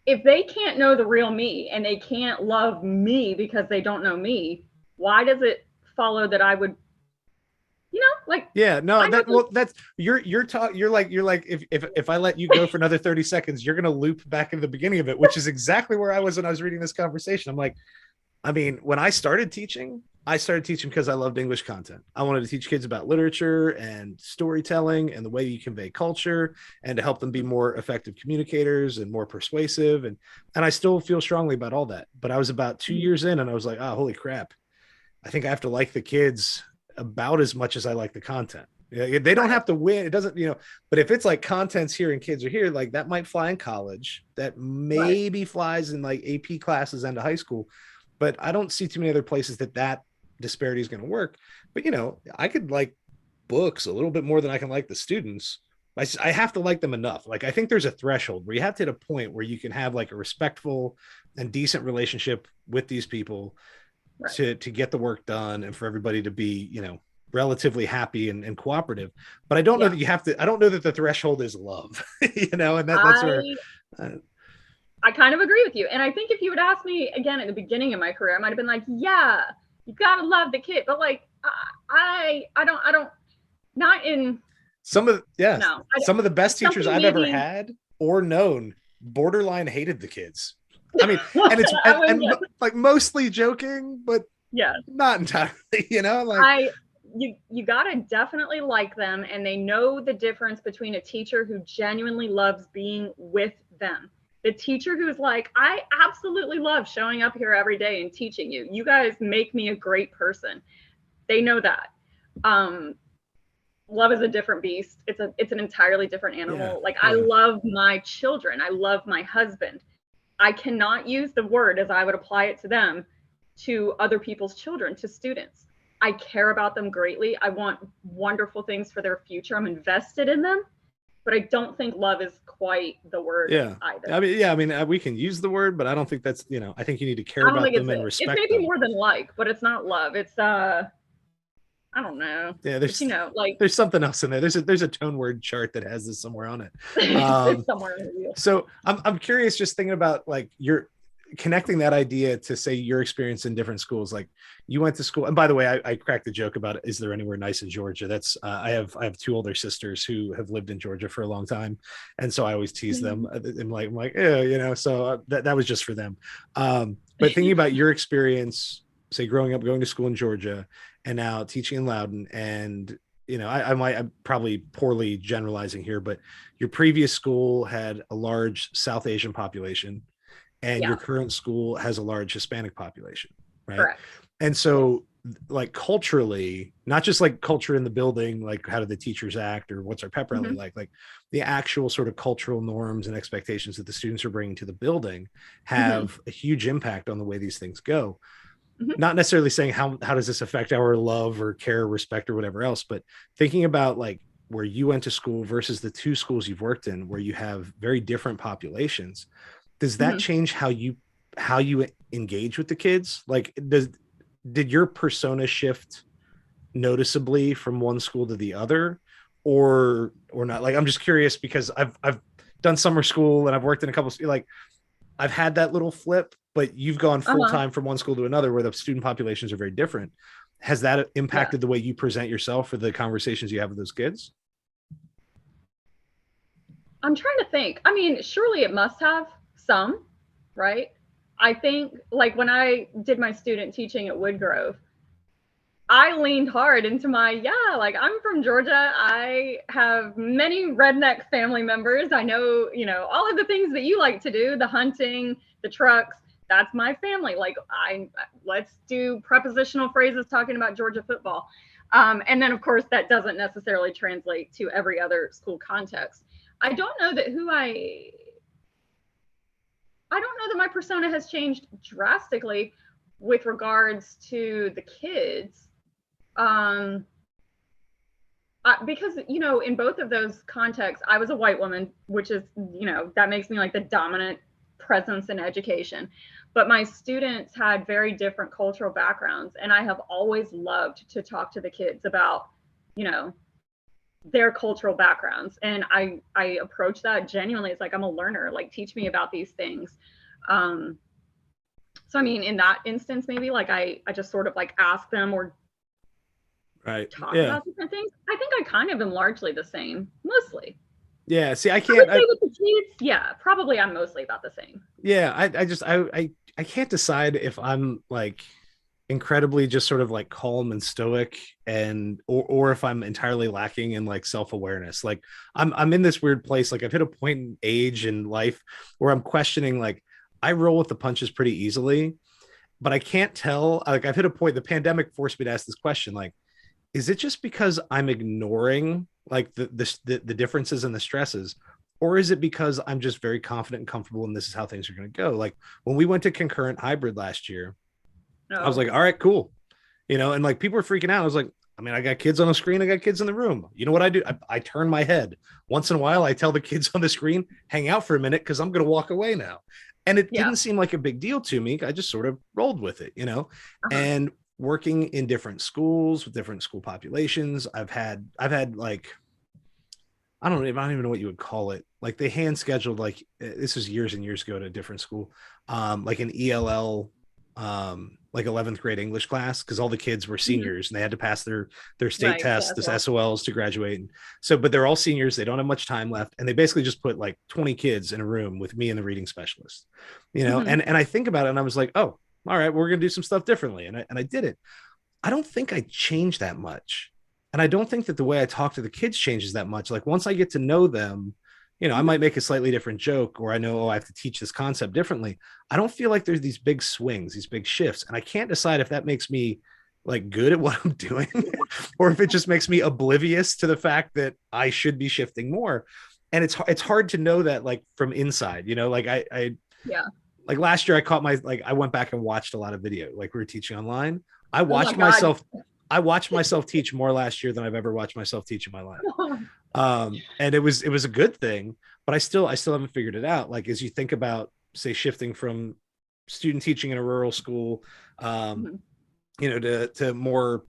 if they can't know the real me and they can't love me because they don't know me, why does it follow that I would, like, yeah, no, that's you're like if I let you go for another 30 seconds, you're gonna loop back into the beginning of it, which is exactly where I was when I was reading this conversation. I'm like, I mean, when I started teaching, I started teaching because I loved English content. I wanted to teach kids about literature and storytelling and the way you convey culture, and to help them be more effective communicators and more persuasive. And I still feel strongly about all that. But I was about 2 years in and I was like, oh, holy crap. I think I have to like the kids about as much as I like the content. They don't have to win. It doesn't, but if it's like content's here and kids are here, like that might fly in college. That maybe flies in like AP classes and to high school. But I don't see too many other places that disparity is going to work. But, I could like books a little bit more than I can like the students. I have to like them enough. Like, I think there's a threshold where you have to hit a point where you can have like a respectful and decent relationship with these people to get the work done and for everybody to be, relatively happy and cooperative. But I don't know that you have to, I don't know that the threshold is love, and that's where I kind of agree with you. And I think if you would ask me again at the beginning of my career, I might have been like, yeah, you gotta love the kid. But like, I don't, not in some of the best teachers I've ever had or known borderline hated the kids. I mean, and it's like mostly joking, but not entirely, like you gotta definitely like them, and they know the difference between a teacher who genuinely loves being with them. The teacher who's like, I absolutely love showing up here every day and teaching you. You guys make me a great person. They know that. Love is a different beast. It's an entirely different animal. I love my children. I love my husband. I cannot use the word as I would apply it to them, to other people's children, to students. I care about them greatly. I want wonderful things for their future. I'm invested in them, but I don't think love is quite the word either. I mean, we can use the word, but I don't think that's, I think you need to care about them and respect them. It's maybe more than like, but it's not love. It's, I don't know. Yeah, there's there's something else in there. There's a tone word chart that has this somewhere on it. It's somewhere in the wheel. So I'm curious, just thinking about like you're connecting that idea to say your experience in different schools. Like you went to school, and by the way, I cracked the joke about is there anywhere nice in Georgia? That's I have two older sisters who have lived in Georgia for a long time, and so I always tease them. I'm like, yeah, so that was just for them. But thinking about your experience, say growing up, going to school in Georgia, and now teaching in Loudoun, and I'm probably poorly generalizing here, but your previous school had a large South Asian population, and your current school has a large Hispanic population, right? Correct. And so like culturally, not just like culture in the building, like how do the teachers act or what's our pep rally like the actual sort of cultural norms and expectations that the students are bringing to the building have a huge impact on the way these things go. Not necessarily saying how does this affect our love or care, respect or whatever else, but thinking about like where you went to school versus the two schools you've worked in where you have very different populations. Does that change how you engage with the kids? Like did your persona shift noticeably from one school to the other or not? Like, I'm just curious because I've done summer school and I've worked in a couple, like I've had that little flip, but you've gone full time from one school to another where the student populations are very different. Has that impacted the way you present yourself or the conversations you have with those kids? I'm trying to think. I mean, surely it must have some, right? I think like when I did my student teaching at Woodgrove, I leaned hard into my, like I'm from Georgia. I have many redneck family members. I know, all of the things that you like to do, the hunting, the trucks, that's my family. Like let's do prepositional phrases talking about Georgia football. And then of course that doesn't necessarily translate to every other school context. I don't know that my persona has changed drastically with regards to the kids. Because, in both of those contexts, I was a white woman, which is, that makes me like the dominant presence in education. But my students had very different cultural backgrounds. And I have always loved to talk to the kids about, their cultural backgrounds. And I approach that genuinely. It's like, I'm a learner, like teach me about these things. So, I mean, in that instance, maybe like I just sort of like ask them or talk about different things. I think I kind of am largely the same, mostly. Yeah. See, I with the kids, probably I'm mostly about the same. Yeah. I can't decide if I'm like incredibly just sort of like calm and stoic, and or if I'm entirely lacking in like self-awareness. Like I'm in this weird place. Like I've hit a point in age and life where I'm questioning, like I roll with the punches pretty easily, but I can't tell. Like I've hit a point, the pandemic forced me to ask this question, like, is it just because I'm ignoring like the differences and the stresses, or is it because I'm just very confident and comfortable and this is how things are going to go? Like when we went to concurrent hybrid last year, I was Oh, like, all right, cool. And like people were freaking out. I was like, I mean, I got kids on the screen, I got kids in the room. You know what I do? I turn my head once in a while. I tell the kids on the screen, hang out for a minute because I'm going to walk away now. And it yeah. didn't seem like a big deal to me. I just sort of rolled with it. Uh-huh. And working in different schools with different school populations, I've had like, I don't even know what you would call it. Like they hand scheduled, like this was years and years ago at a different school, like an ELL, like 11th grade English class, because all the kids were Mhm. seniors and they had to pass their state Right. tests, Yeah. this Well, SOLs to graduate. And so, but they're all seniors. They don't have much time left, and they basically just put like 20 kids in a room with me and the reading specialist. mhm. And I think about it, and I was like, oh, all right, we're gonna do some stuff differently, and I did it. I don't think I changed that much. And I don't think that the way I talk to the kids changes that much. Like once I get to know them, I Mhm. might make a slightly different joke, or I know, oh, I have to teach this concept differently. I don't feel like there's these big swings, these big shifts. And I can't decide if that makes me like good at what I'm doing or if it just makes me oblivious to the fact that I should be shifting more. And it's hard to know that like from inside, like I Yeah. like last year I caught I went back and watched a lot of video, like we were teaching online. I Oh my watched God. myself I watched myself teach more last year than I've ever watched myself teach in my life. And it was a good thing, but I still haven't figured it out. Like as you think about, say, shifting from student teaching in a rural school, um, Mhm. to more,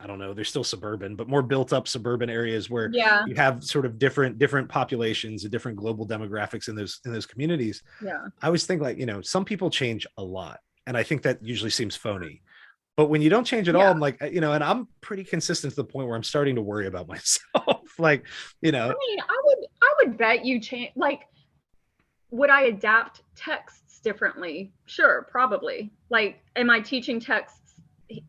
I don't know, they're still suburban, but more built up suburban areas where Yeah. you have sort of different populations and different global demographics in those communities. Yeah. I always think like, some people change a lot. And I think that usually seems phony. But when you don't change at all, Yeah. I'm like, and I'm pretty consistent to the point where I'm starting to worry about myself. Like, you I know, mean, I would bet you change. Like, would I adapt texts differently? Sure, probably. Like, am I teaching texts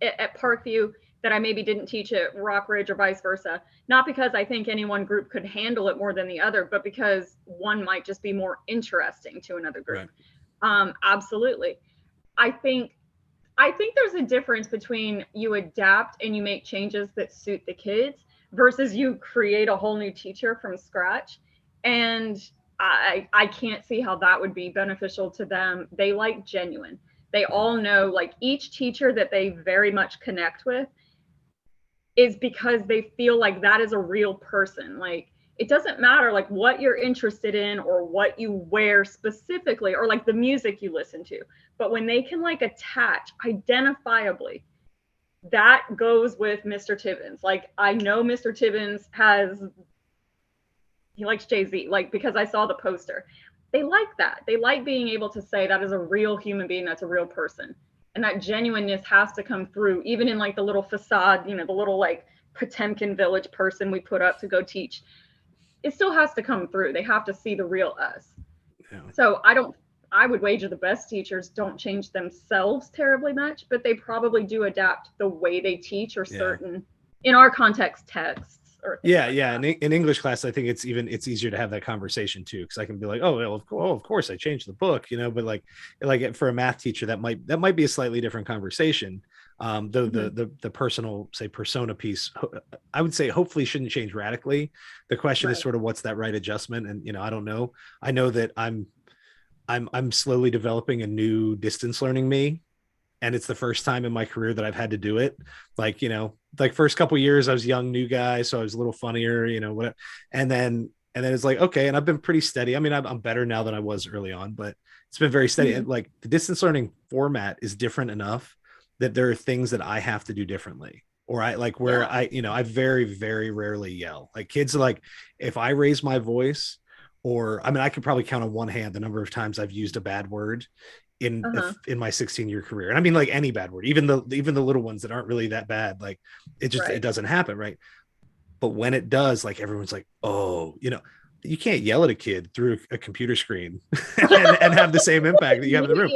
at Parkview that I maybe didn't teach at Rockridge or vice versa? Not because I think any one group could handle it more than the other, but because one might just be more interesting to another group. right. Absolutely. I think I think there's a difference between you adapt and you make changes that suit the kids versus you create a whole new teacher from scratch. And I can't see how that would be beneficial to them. They like genuine. They all know, like, each teacher that they very much connect with is because they feel like that is a real person. Like, it doesn't matter like what you're interested in or what you wear specifically or like the music you listen to, but when they can like attach identifiably, that goes with Mr. Tibbens. Like, I know Mr. Tibbens he likes Jay-Z, like, because I saw the poster. They like that. They like being able to say that is a real human being, that's a real person. And that genuineness has to come through, even in like the little facade, the little like Potemkin village person we put up to go teach. It still has to come through. They have to see the real us. Yeah. So I would wager the best teachers don't change themselves terribly much, but they probably do adapt the way they teach or Yeah. certain, in our context, texts or things Yeah. like Yeah. that. In English class, I think it's easier to have that conversation too. Cause I can be like, oh, well, of course I changed the book, but like for a math teacher, that might be a slightly different conversation. Though Mhm. the personal, say, persona piece, I would say hopefully shouldn't change radically. The question is Right. sort of what's that right adjustment. And, I don't know. I know that I'm slowly developing a new distance learning me, and it's the first time in my career that I've had to do it. Like, like first couple of years I was a young new guy, so I was a little funnier, whatever. And then it's like, okay, and I've been pretty steady. I mean, I'm better now than I was early on, but it's been very steady. Mhm. And like the distance learning format is different enough that there are things that I have to do differently. Or I like Yeah. where I very, very rarely yell. Like kids are like, if I raise my voice, or I mean, I could probably count on one hand the number of times I've used a bad word in Uh-huh. in my 16-year career. And I mean, like any bad word, even the little ones that aren't really that bad, like it Right. doesn't happen, right? But when it does, like everyone's like, oh, you can't yell at a kid through a computer screen and have the same impact that you have in the room.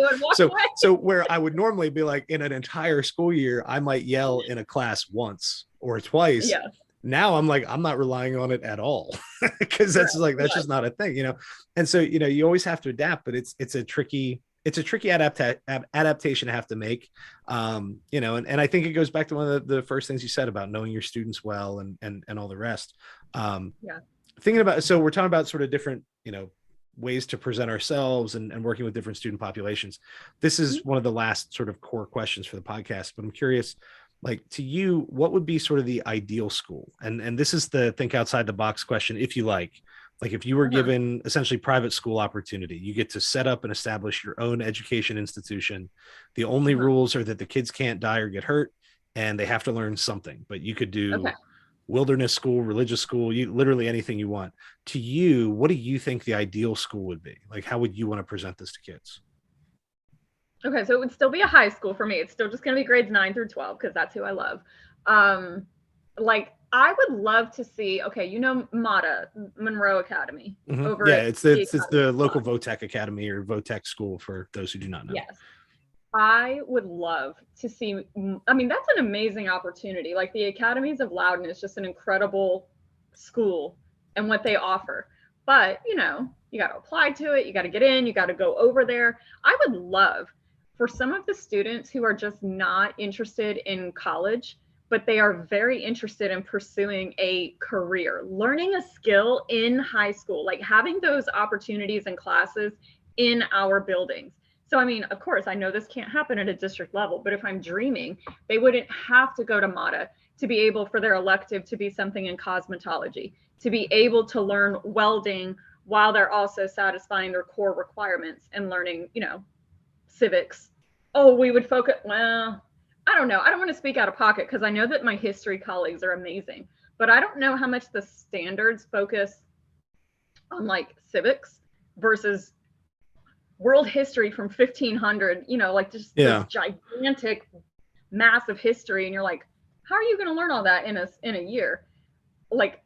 So where I would normally be like in an entire school year, I might yell in a class once or twice. Yeah. Now I'm like, I'm not relying on it at all because that's just not a thing, you know? And so, you know, you always have to adapt, but it's a tricky adaptation to have to make. You know, and I think it goes back to one of the first things you said about knowing your students well and all the rest. Thinking about, so we're talking about sort of different, you know, ways to present ourselves and working with different student populations. This is one of the last sort of core questions for the podcast, but I'm curious, like, to you, what would be sort of the ideal school? And this is the think outside the box question, if you like if you were given essentially private school opportunity, you get to set up and establish your own education institution. The only rules are that the kids can't die or get hurt and they have to learn something, but you could do wilderness school, religious school, you literally anything you want. To you, what do you think the ideal school would be? Like, how would you want to present this to kids? Okay, so it would still be a high school for me. It's still just going to be grades 9 through 12 because that's who I love. Like, I would love to see, okay, you know, MATA, Monroe Academy. Over it's the local VOTEC Academy or VOTEC school for those who do not know. Yes. I would love to see, I mean, that's an amazing opportunity. Like, the Academies of Loudoun is just an incredible school and what they offer. But, you know, you got to apply to it. You got to get in. You got to go over there. I would love for some of the students who are just not interested in college, but they are very interested in pursuing a career, learning a skill in high school, like having those opportunities and classes in our buildings. So, I mean, of course, I know this can't happen at a district level, but if I'm dreaming, they wouldn't have to go to MATA to be able for their elective to be something in cosmetology, to be able to learn welding while they're also satisfying their core requirements and learning, you know, civics. Oh, we would focus, well, I don't know. I don't want to speak out of pocket because I know that my history colleagues are amazing, but I don't know how much the standards focus on like civics versus world history from 1500, you know, like just this gigantic, massive history. And you're like, how are you going to learn all that in a year? Like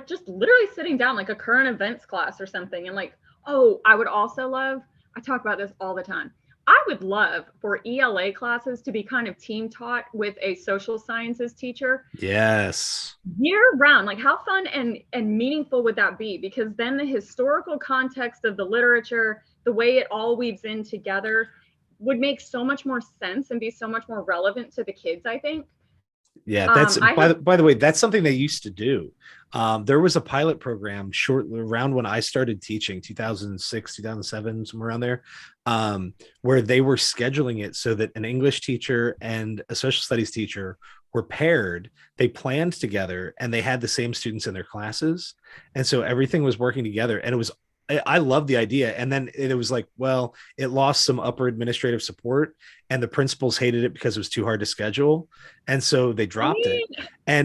just literally sitting down like a current events class or something. And like, oh, I would also love, I talk about this all the time. I would love for ELA classes to be kind of team taught with a social sciences teacher. Yes. Year round. Like, how fun and meaningful would that be? Because then the historical context of the literature, the way it all weaves in together would make so much more sense and be so much more relevant to the kids, I think. Yeah, that's by the way, that's something they used to do. There was a pilot program shortly around when I started teaching, 2006, 2007, somewhere around there, where they were scheduling it so that an English teacher and a social studies teacher were paired. They planned together and they had the same students in their classes. And so everything was working together, and I love the idea. And then it was like, well, it lost some upper administrative support and the principals hated it because it was too hard to schedule. And so they dropped it.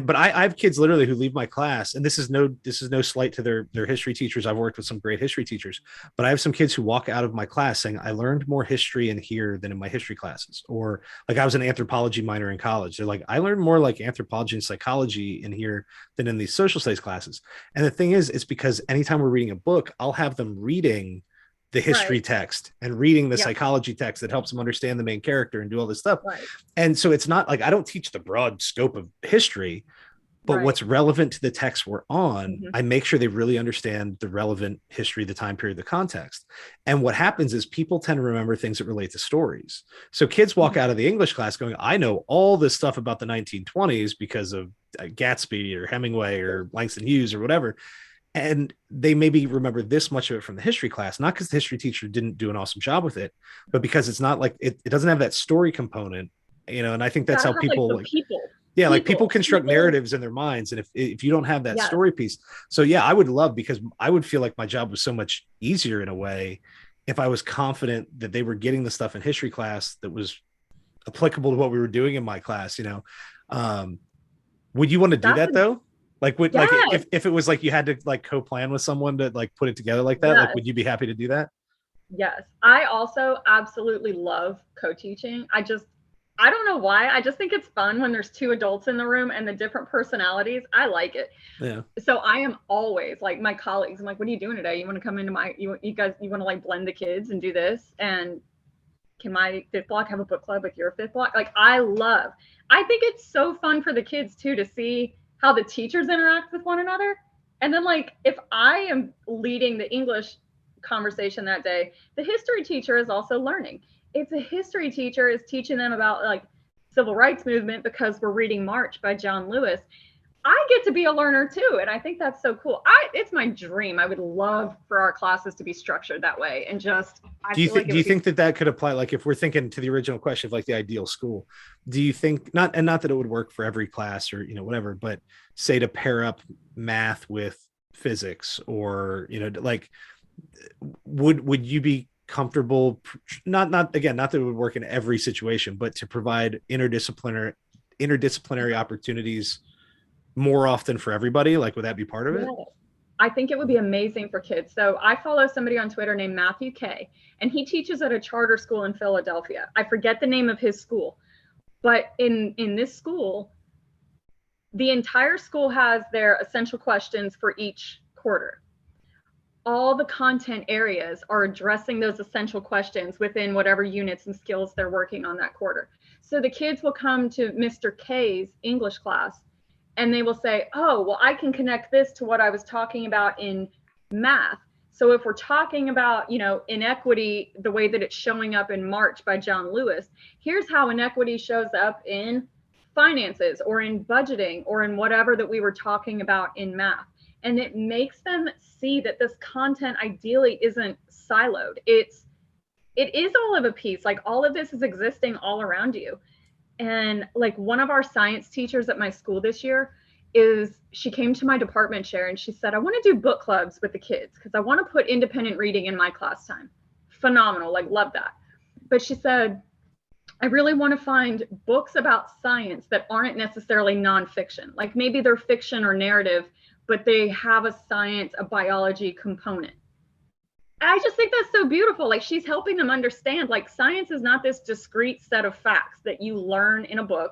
But I have kids literally who leave my class, and this is no slight to their history teachers. I've worked with some great history teachers, but I have some kids who walk out of my class saying, I learned more history in here than in my history classes. Or like, I was an anthropology minor in college. They're like, I learned more like anthropology and psychology in here than in these social studies classes. And the thing is, it's because anytime we're reading a book, I'll have them reading the history text and reading the psychology text that helps them understand the main character and do all this stuff. And so it's not like I don't teach the broad scope of history, but what's relevant to the text we're on, I make sure they really understand the relevant history, the time period, the context. And what happens is people tend to remember things that relate to stories. So kids walk out of the English class going, I know all this stuff about the 1920s because of Gatsby or Hemingway or Langston Hughes or whatever. And they maybe remember this much of it from the history class, not because the history teacher didn't do an awesome job with it, but because it's not like it doesn't have that story component, you know. And I think that's how people people construct narratives in their minds. And if you don't have that story piece, so I would love, because I would feel like my job was so much easier in a way if I was confident that they were getting the stuff in history class that was applicable to what we were doing in my class, you know. Would you want to do that though? Like, like if it was like you had to like co-plan with someone to like put it together like that, like, would you be happy to do that? Yes. I also absolutely love co-teaching. I don't know why. I just think it's fun when there's two adults in the room and the different personalities. I like it. Yeah. So I am always like my colleagues. I'm like, what are you doing today? You want to come into you guys, you want to like blend the kids and do this? And can my fifth block have a book club with your fifth block? Like I think it's so fun for the kids too, to see how the teachers interact with one another. And then like, if I am leading the English conversation that day, the history teacher is also learning. If the history teacher is teaching them about like civil rights movement because we're reading March by John Lewis, I get to be a learner too. And I think that's so cool. It's my dream. I would love for our classes to be structured that way. And just, do you think that could apply? Like if we're thinking to the original question of like the ideal school, do you think not that it would work for every class or, whatever, but say to pair up math with physics or, like would you be comfortable, not that it would work in every situation, but to provide interdisciplinary opportunities more often for everybody? Like, would that be part of it? I think it would be amazing for kids. So I follow somebody on Twitter named Matthew K, and he teaches at a charter school in Philadelphia. I forget the name of his school, but in this school, the entire school has their essential questions for each quarter. All the content areas are addressing those essential questions within whatever units and skills they're working on that quarter. So the kids will come to Mr. K's English class and they will say, oh, well, I can connect this to what I was talking about in math. So if we're talking about, inequity, the way that it's showing up in March by John Lewis, here's how inequity shows up in finances or in budgeting or in whatever that we were talking about in math. And it makes them see that this content ideally isn't siloed. It is all of a piece. Like all of this is existing all around you. And like one of our science teachers at my school this year she came to my department chair and she said, I want to do book clubs with the kids because I want to put independent reading in my class time. Phenomenal. Like love that. But she said, I really want to find books about science that aren't necessarily nonfiction. Like maybe they're fiction or narrative, but they have a biology component. I just think that's so beautiful. Like she's helping them understand like science is not this discrete set of facts that you learn in a book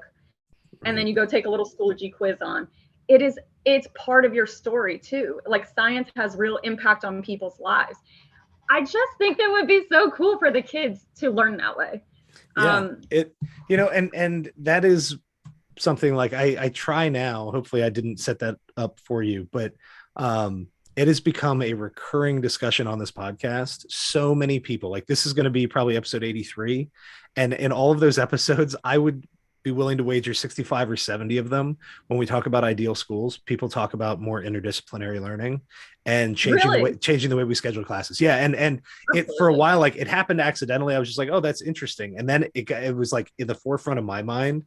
and then you go take a little Schoology quiz on. It's part of your story too. Like science has real impact on people's lives. I just think that would be so cool for the kids to learn that way. Yeah, and that is something like I try now. Hopefully I didn't set that up for you, but it has become a recurring discussion on this podcast. So many people, like this is going to be probably episode 83. And in all of those episodes, I would be willing to wager 65 or 70 of them. When we talk about ideal schools, people talk about more interdisciplinary learning and changing the way we schedule classes. Yeah. And it, for a while, like it happened accidentally. I was just like, oh, that's interesting. And then it was like in the forefront of my mind.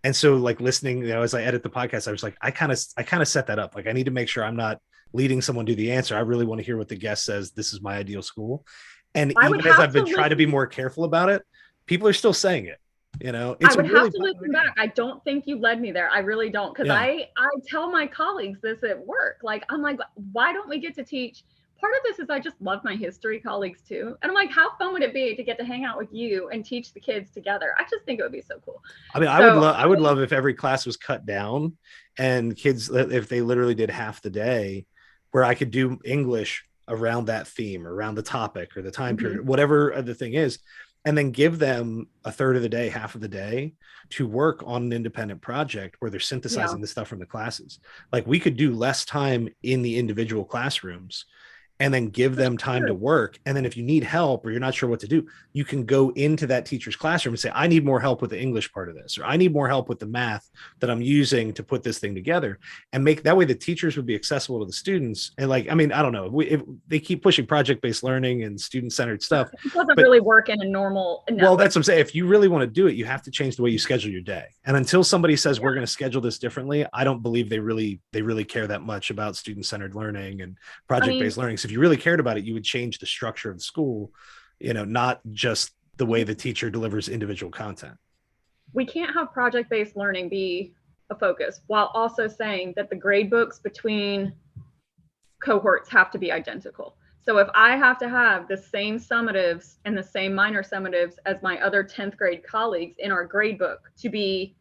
And so like listening, as I edit the podcast, I was like, I kind of set that up. Like I need to make sure I'm not leading someone to the answer. I really want to hear what the guest says. This is my ideal school. And even as I've been trying to be more careful about it, people are still saying it. I would have to listen back. I don't think you led me there. I really don't. Because I tell my colleagues this at work. Like, I'm like, why don't we get to teach? Part of this is I just love my history colleagues too. And I'm like, how fun would it be to get to hang out with you and teach the kids together? I just think it would be so cool. I mean, I would love if every class was cut down and kids, if they literally did half the day where I could do English around that theme, around the topic or the time period, whatever the thing is, and then give them a third of the day, half of the day to work on an independent project where they're synthesizing the stuff from the classes. Like we could do less time in the individual classrooms and then give them time to work. And then if you need help or you're not sure what to do, you can go into that teacher's classroom and say, I need more help with the English part of this, or I need more help with the math that I'm using to put this thing together, and make that way the teachers would be accessible to the students. And like, I mean, I don't know, if they keep pushing project-based learning and student-centered stuff. It doesn't really work in a normal. Well, that's what I'm saying. If you really want to do it, you have to change the way you schedule your day. And until somebody says we're going to schedule this differently, I don't believe they really care that much about student-centered learning and project-based learning. So if you really cared about it, you would change the structure of the school, not just the way the teacher delivers individual content. We can't have project-based learning be a focus while also saying that the grade books between cohorts have to be identical. So if I have to have the same summatives and the same minor summatives as my other 10th grade colleagues in our grade book to be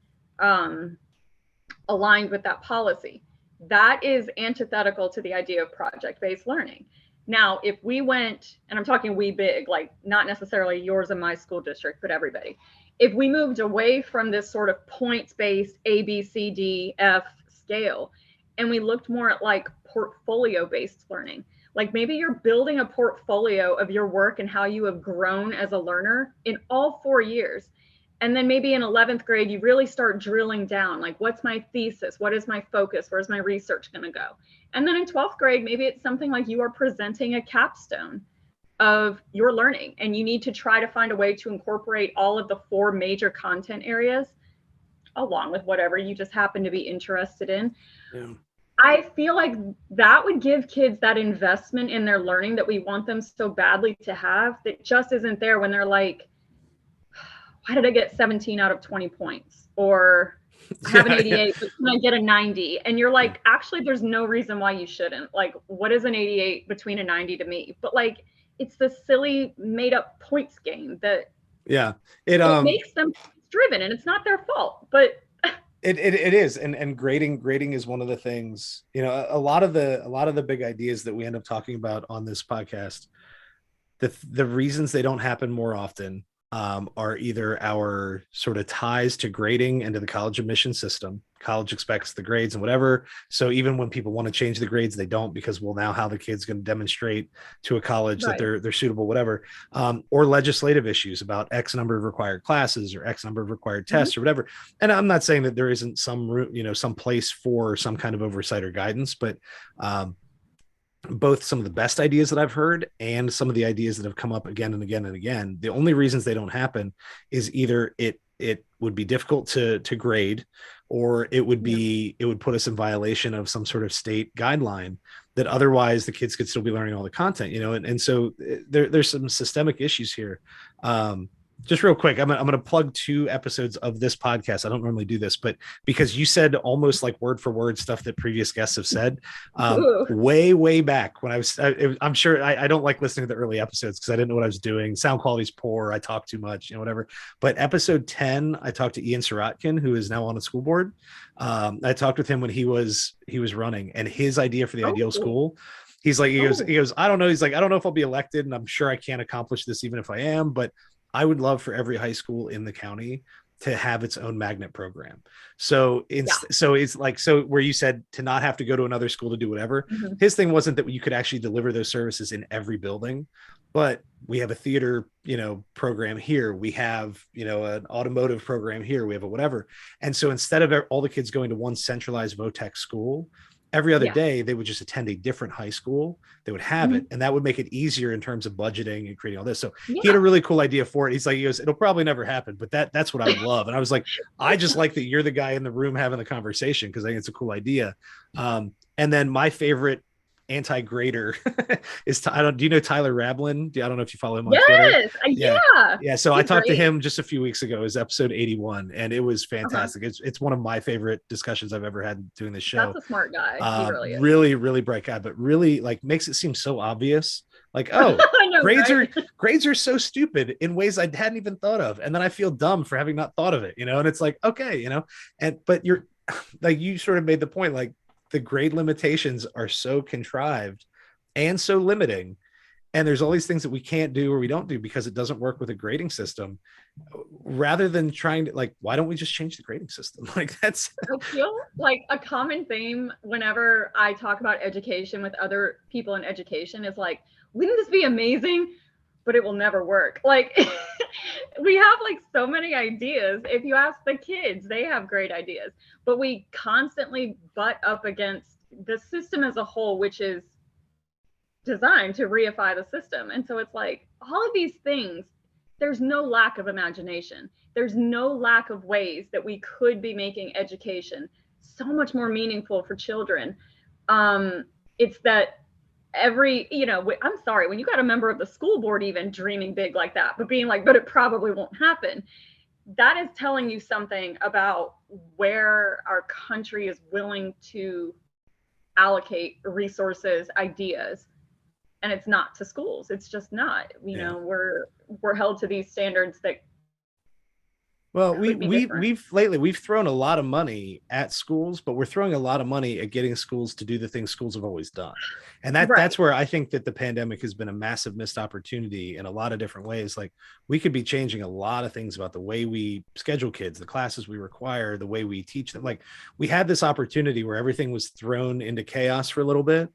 aligned with that policy, that is antithetical to the idea of project-based learning. Now, if we went, and I'm talking we big, like not necessarily yours and my school district, but everybody, if we moved away from this sort of points-based A, B, C, D, F scale, and we looked more at like portfolio-based learning, like maybe you're building a portfolio of your work and how you have grown as a learner in all 4 years. And then maybe in 11th grade, you really start drilling down, like, what's my thesis? What is my focus? Where's my research going to go? And then in 12th grade, maybe it's something like you are presenting a capstone of your learning, and you need to try to find a way to incorporate all of the 4 major content areas along with whatever you just happen to be interested in. Yeah. I feel like that would give kids that investment in their learning that we want them so badly to have, that just isn't there when they're like, why did I get 17 out of 20 points? Or I have an 88, but can I get a 90? And you're like, actually, there's no reason why you shouldn't. Like, what is an 88 between a 90 to me? But like, it's the silly made up points game that it makes them driven, and it's not their fault, but it is. And grading is one of the things, you know, a lot of the big ideas that we end up talking about on this podcast, the reasons they don't happen more often are either our sort of ties to grading and to the college admission system. College expects the grades and whatever. So even when people want to change the grades, they don't, because, well, now how the kid's going to demonstrate to a college that they're suitable, whatever. Or legislative issues about X number of required classes or X number of required tests or whatever. And I'm not saying that there isn't some, you know, some place for some kind of oversight or guidance, but both some of the best ideas that I've heard and some of the ideas that have come up again and again and again, the only reasons they don't happen is either it would be difficult to grade, or it would be, it would put us in violation of some sort of state guideline that otherwise the kids could still be learning all the content, you know? And so there's some systemic issues here. Just real quick, I'm going to plug 2 episodes of this podcast. I don't normally do this, but because you said almost like word for word stuff that previous guests have said, way back when I'm sure I don't like listening to the early episodes because I didn't know what I was doing. Sound quality's poor. I talk too much, you know, whatever. But episode 10, I talked to Ian Sirotkin, who is now on a school board. I talked with him when he was running, and his idea for the ideal school, he's like, he goes, I don't know. He's like, I don't know if I'll be elected, and I'm sure I can't accomplish this even if I am, but I would love for every high school in the county to have its own magnet program. So so it's like, so where you said to not have to go to another school to do whatever, his thing wasn't that you could actually deliver those services in every building, but we have a theater, you know, program here. We have, you know, an automotive program here. We have a whatever. And so instead of all the kids going to one centralized VOTEC school, every other day they would just attend a different high school. They would have it, and that would make it easier in terms of budgeting and creating all this. So he had a really cool idea for it. He's like, he goes, it'll probably never happen, but that's what I would love. And I was like, I just like that you're the guy in the room having the conversation, because I think it's a cool idea. And then my favorite anti-grader is, do you know Tyler Rablin? I don't know if you follow him on Twitter. Yeah. So I talked to him just a few weeks ago. It was episode 81, and it was fantastic. It's one of my favorite discussions I've ever had doing this show. That's a smart guy. He really is. Really bright guy, but really like makes it seem so obvious. Like, oh, know, grades are so stupid in ways I hadn't even thought of, and then I feel dumb for having not thought of it, you know. And it's like, okay, you know, but you're like, you sort of made the point, like, the grade limitations are so contrived and so limiting, and there's all these things that we can't do or we don't do because it doesn't work with a grading system, rather than trying to, like, why don't we just change the grading system? Like, that's I feel like a common theme whenever I talk about education with other people in education is like, wouldn't this be amazing? But it will never work. Like, we have like so many ideas. If you ask the kids, they have great ideas, but we constantly butt up against the system as a whole, which is designed to reify the system. And so it's like, all of these things, there's no lack of imagination. There's no lack of ways that we could be making education so much more meaningful for children. It's that you know, I'm sorry, when you got a member of the school board even dreaming big like that, but being like, but it probably won't happen, that is telling you something about where our country is willing to allocate resources, ideas. and it's not to schools. It's just not, we're held to these standards that Well, could be different. we've thrown a lot of money at schools, but we're throwing a lot of money at getting schools to do the things schools have always done. And that's where I think that the pandemic has been a massive missed opportunity in a lot of different ways. Like, we could be changing a lot of things about the way we schedule kids, the classes we require, the way we teach them. Like, we had this opportunity where everything was thrown into chaos for a little bit.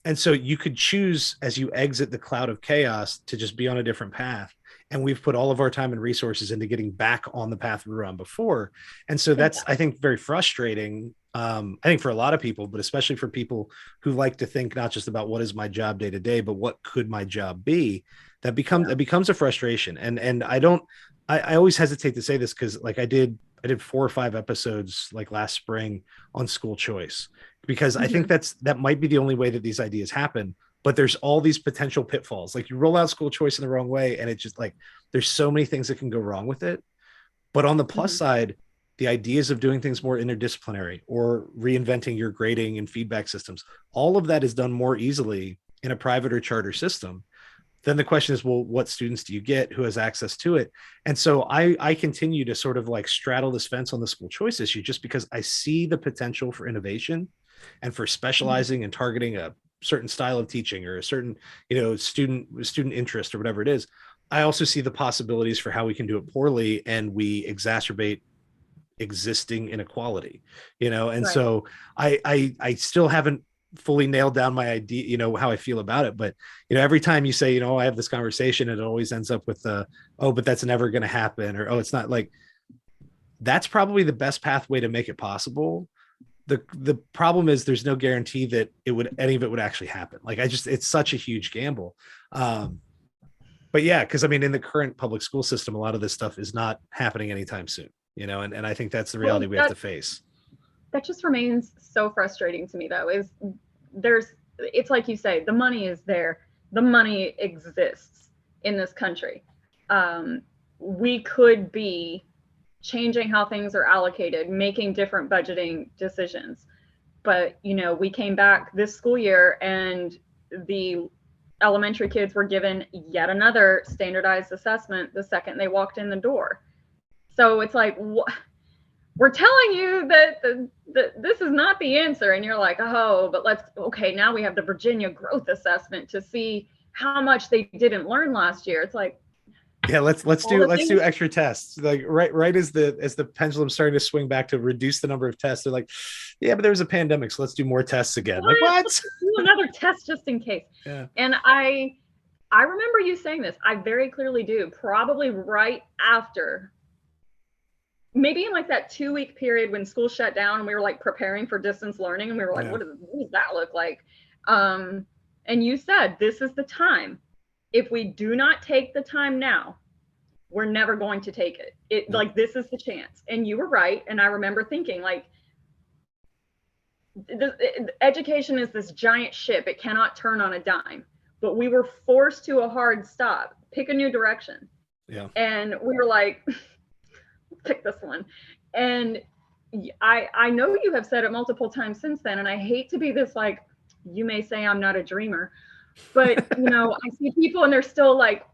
And so you could choose, as you exit the cloud of chaos, to just be on a different path. And we've put all of our time and resources into getting back on the path we were on before. And so that's, I think, very frustrating. I think for a lot of people, but especially for people who like to think not just about what is my job day to day, but what could my job be, it becomes a frustration. And I always hesitate to say this, because like I did 4 or 5 episodes like last spring on school choice, because I think that might be the only way that these ideas happen. But there's all these potential pitfalls. Like, you roll out school choice in the wrong way, and it's just like, there's so many things that can go wrong with it. But on the plus side, the ideas of doing things more interdisciplinary or reinventing your grading and feedback systems, all of that is done more easily in a private or charter system. Then the question is, well, what students do you get? Who has access to it? And so I continue to sort of like straddle this fence on the school choice issue, just because I see the potential for innovation and for specializing and targeting a certain style of teaching or a certain, student interest or whatever it is. I also see the possibilities for how we can do it poorly, and we exacerbate existing inequality, and so I still haven't fully nailed down my idea, how I feel about it. But, every time you say, I have this conversation, it always ends up with but that's never going to happen, or, it's not. Like, that's probably the best pathway to make it possible. The problem is there's no guarantee that any of it would actually happen. Like, it's such a huge gamble. But yeah, because I mean, in the current public school system, a lot of this stuff is not happening anytime soon, and I think that's the reality we have to face. That just remains so frustrating to me, though, it's like you say, the money is there. The money exists in this country. We could be changing how things are allocated, making different budgeting decisions. But, we came back this school year and the elementary kids were given yet another standardized assessment the second they walked in the door. So it's like, we're telling you that this is not the answer. And you're like, oh, but now we have the Virginia growth assessment to see how much they didn't learn last year. It's like, yeah, let's do extra tests. Like right as the pendulum's starting to swing back to reduce the number of tests, they're like, yeah, but there was a pandemic, so let's do more tests again. Like, what? Let's do another test just in case. Yeah. And I remember you saying this. I very clearly do. Probably right after, maybe in like that 2-week period when school shut down and we were like preparing for distance learning, and we were like, what does that look like? And you said, this is the time. If we do not take the time now, we're never going to take it. Like, this is the chance. And you were right. And I remember thinking, like, education is this giant ship. It cannot turn on a dime. But we were forced to a hard stop, pick a new direction. Yeah. And we were like, pick this one. And I know you have said it multiple times since then. And I hate to be this, like, you may say I'm not a dreamer, but I see people and they're still like,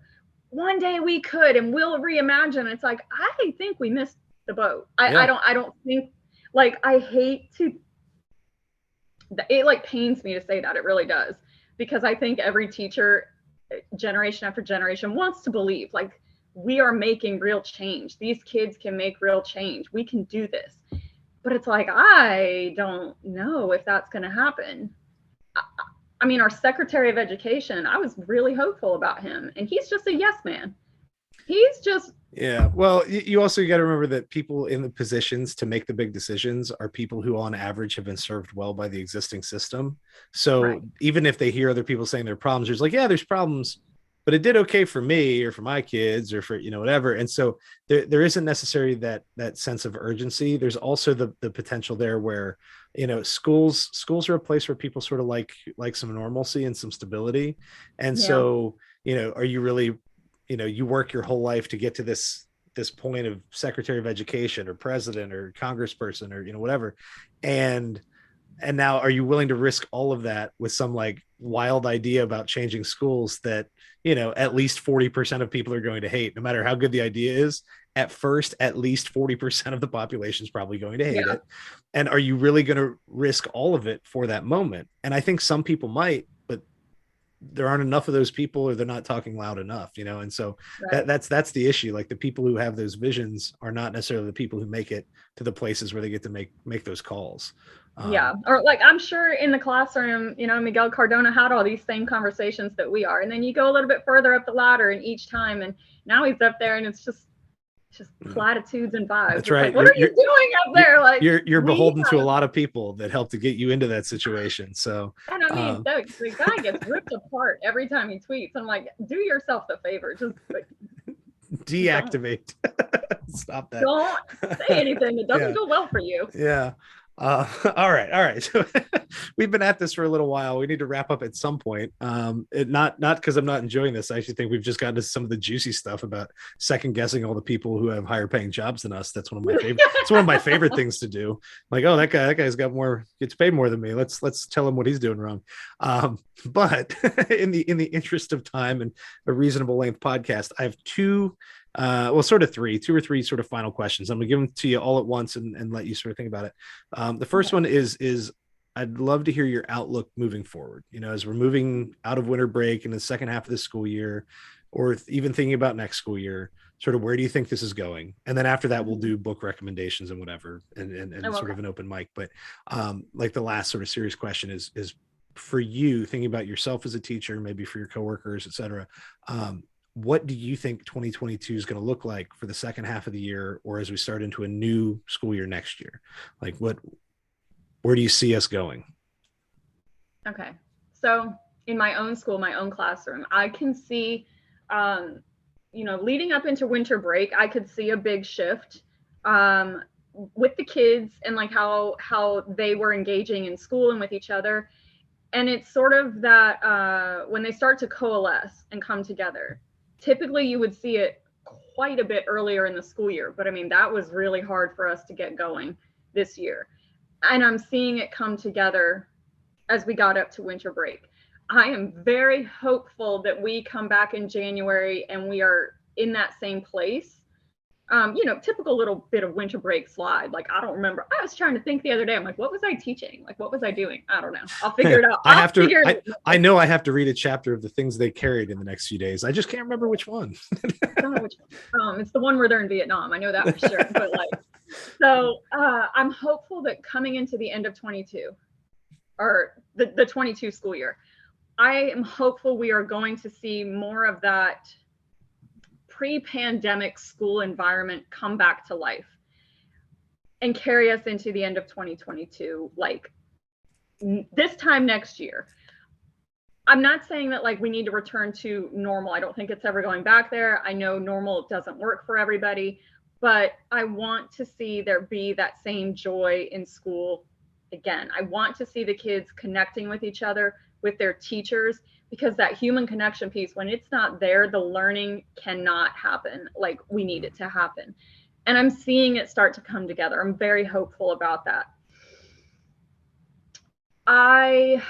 one day we could, and we'll reimagine. It's like, I think we missed the boat. I don't think, like, I hate to, it like pains me to say that. It really does, because I think every teacher, generation after generation, wants to believe like we are making real change. These kids can make real change. We can do this. But it's like, I don't know if that's going to happen. I mean, our Secretary of Education, I was really hopeful about him, and he's just a yes man. He's just. Yeah. Well, you also got to remember that people in the positions to make the big decisions are people who on average have been served well by the existing system. So even if they hear other people saying there are problems, there's like, yeah, there's problems, but it did okay for me or for my kids or for, whatever. And so there isn't necessarily that sense of urgency. There's also the potential there where, schools are a place where people sort of like some normalcy and some stability. And so, are you really, you work your whole life to get to this point of Secretary of Education or president or congressperson or, whatever. And now are you willing to risk all of that with some like wild idea about changing schools that, at least 40% of people are going to hate, no matter how good the idea is. At first, at least 40% of the population is probably going to hate it. And are you really going to risk all of it for that moment? And I think some people might, but there aren't enough of those people, or they're not talking loud enough, and so that's the issue. Like, the people who have those visions are not necessarily the people who make it to the places where they get to make those calls. Or like, I'm sure in the classroom, Miguel Cardona had all these same conversations that we are, and then you go a little bit further up the ladder, and each time, and now he's up there, and it's just platitudes and vibes. That's right. Like, what are you doing up there? Like, you're beholden to a lot of people that help to get you into that situation. So, and I mean, the guy gets ripped apart every time he tweets. I'm like, do yourself the favor, just like, deactivate. Stop that. Don't say anything. It doesn't go well for you. Yeah. All right. So we've been at this for a little while. We need to wrap up at some point. Not because I'm not enjoying this. I actually think we've just gotten to some of the juicy stuff about second guessing all the people who have higher paying jobs than us. That's one of my favorite. It's one of my favorite things to do. Like, oh, that guy's gets paid more than me. Let's tell him what he's doing wrong. But in the interest of time and a reasonable length podcast, I have two or three sort of final questions. I'm gonna give them to you all at once and let you sort of think about it. The first one is I'd love to hear your outlook moving forward, as we're moving out of winter break in the second half of the school year, or even thinking about next school year. Sort of, where do you think this is going? And then after that, we'll do book recommendations and whatever, and sort of an open mic. But like, the last sort of serious question is for you, thinking about yourself as a teacher, maybe for your coworkers, et cetera. What do you think 2022 is going to look like for the second half of the year, or as we start into a new school year next year? Like, where do you see us going? Okay. So in my own school, my own classroom, I can see, leading up into winter break, I could see a big shift with the kids, and like how they were engaging in school and with each other. And it's sort of that when they start to coalesce and come together. Typically, you would see it quite a bit earlier in the school year, but I mean, that was really hard for us to get going this year. And I'm seeing it come together as we got up to winter break. I am very hopeful that we come back in January and we are in that same place. Typical little bit of winter break slide. Like, I don't remember. I was trying to think the other day. I'm like, what was I teaching? Like, what was I doing? I don't know. I'll figure it out. I know I have to read a chapter of the things they carried in the next few days. I just can't remember which one. I don't know which one. It's the one where they're in Vietnam. I know that for sure. But so I'm hopeful that coming into the end of 22, or the 22 school year, I am hopeful we are going to see more of that pre-pandemic school environment come back to life and carry us into the end of 2022, like this time next year. I'm not saying that like we need to return to normal. I don't think it's ever going back there. I know normal doesn't work for everybody, but I want to see there be that same joy in school again. I want to see the kids connecting with each other, with their teachers, because that human connection piece, when it's not there, the learning cannot happen like we need it to happen. And I'm seeing it start to come together. I'm very hopeful about that. I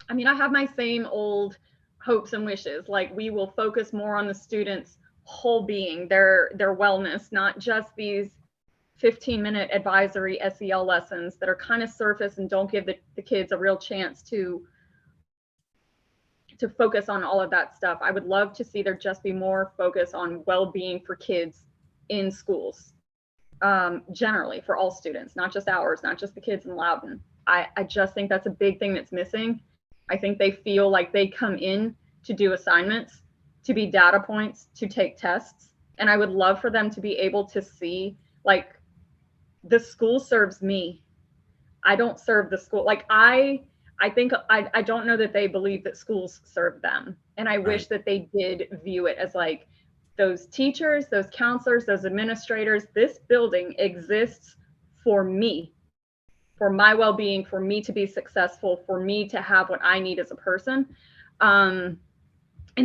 have my same old hopes and wishes. Like, we will focus more on the students' whole being, their wellness, not just these 15-minute advisory SEL lessons that are kind of surface and don't give the kids a real chance to focus on all of that stuff. I would love to see there just be more focus on well-being for kids in schools, generally for all students, not just ours, not just the kids in Loudon. I just think that's a big thing that's missing. I think they feel like they come in to do assignments, to be data points, to take tests. And I would love for them to be able to see, like, the school serves me. I don't serve the school. Like, I don't know that they believe that schools serve them. And I wish that they did view it as like, those teachers, those counselors, those administrators, this building exists for me, for my well-being, for me to be successful, for me to have what I need as a person in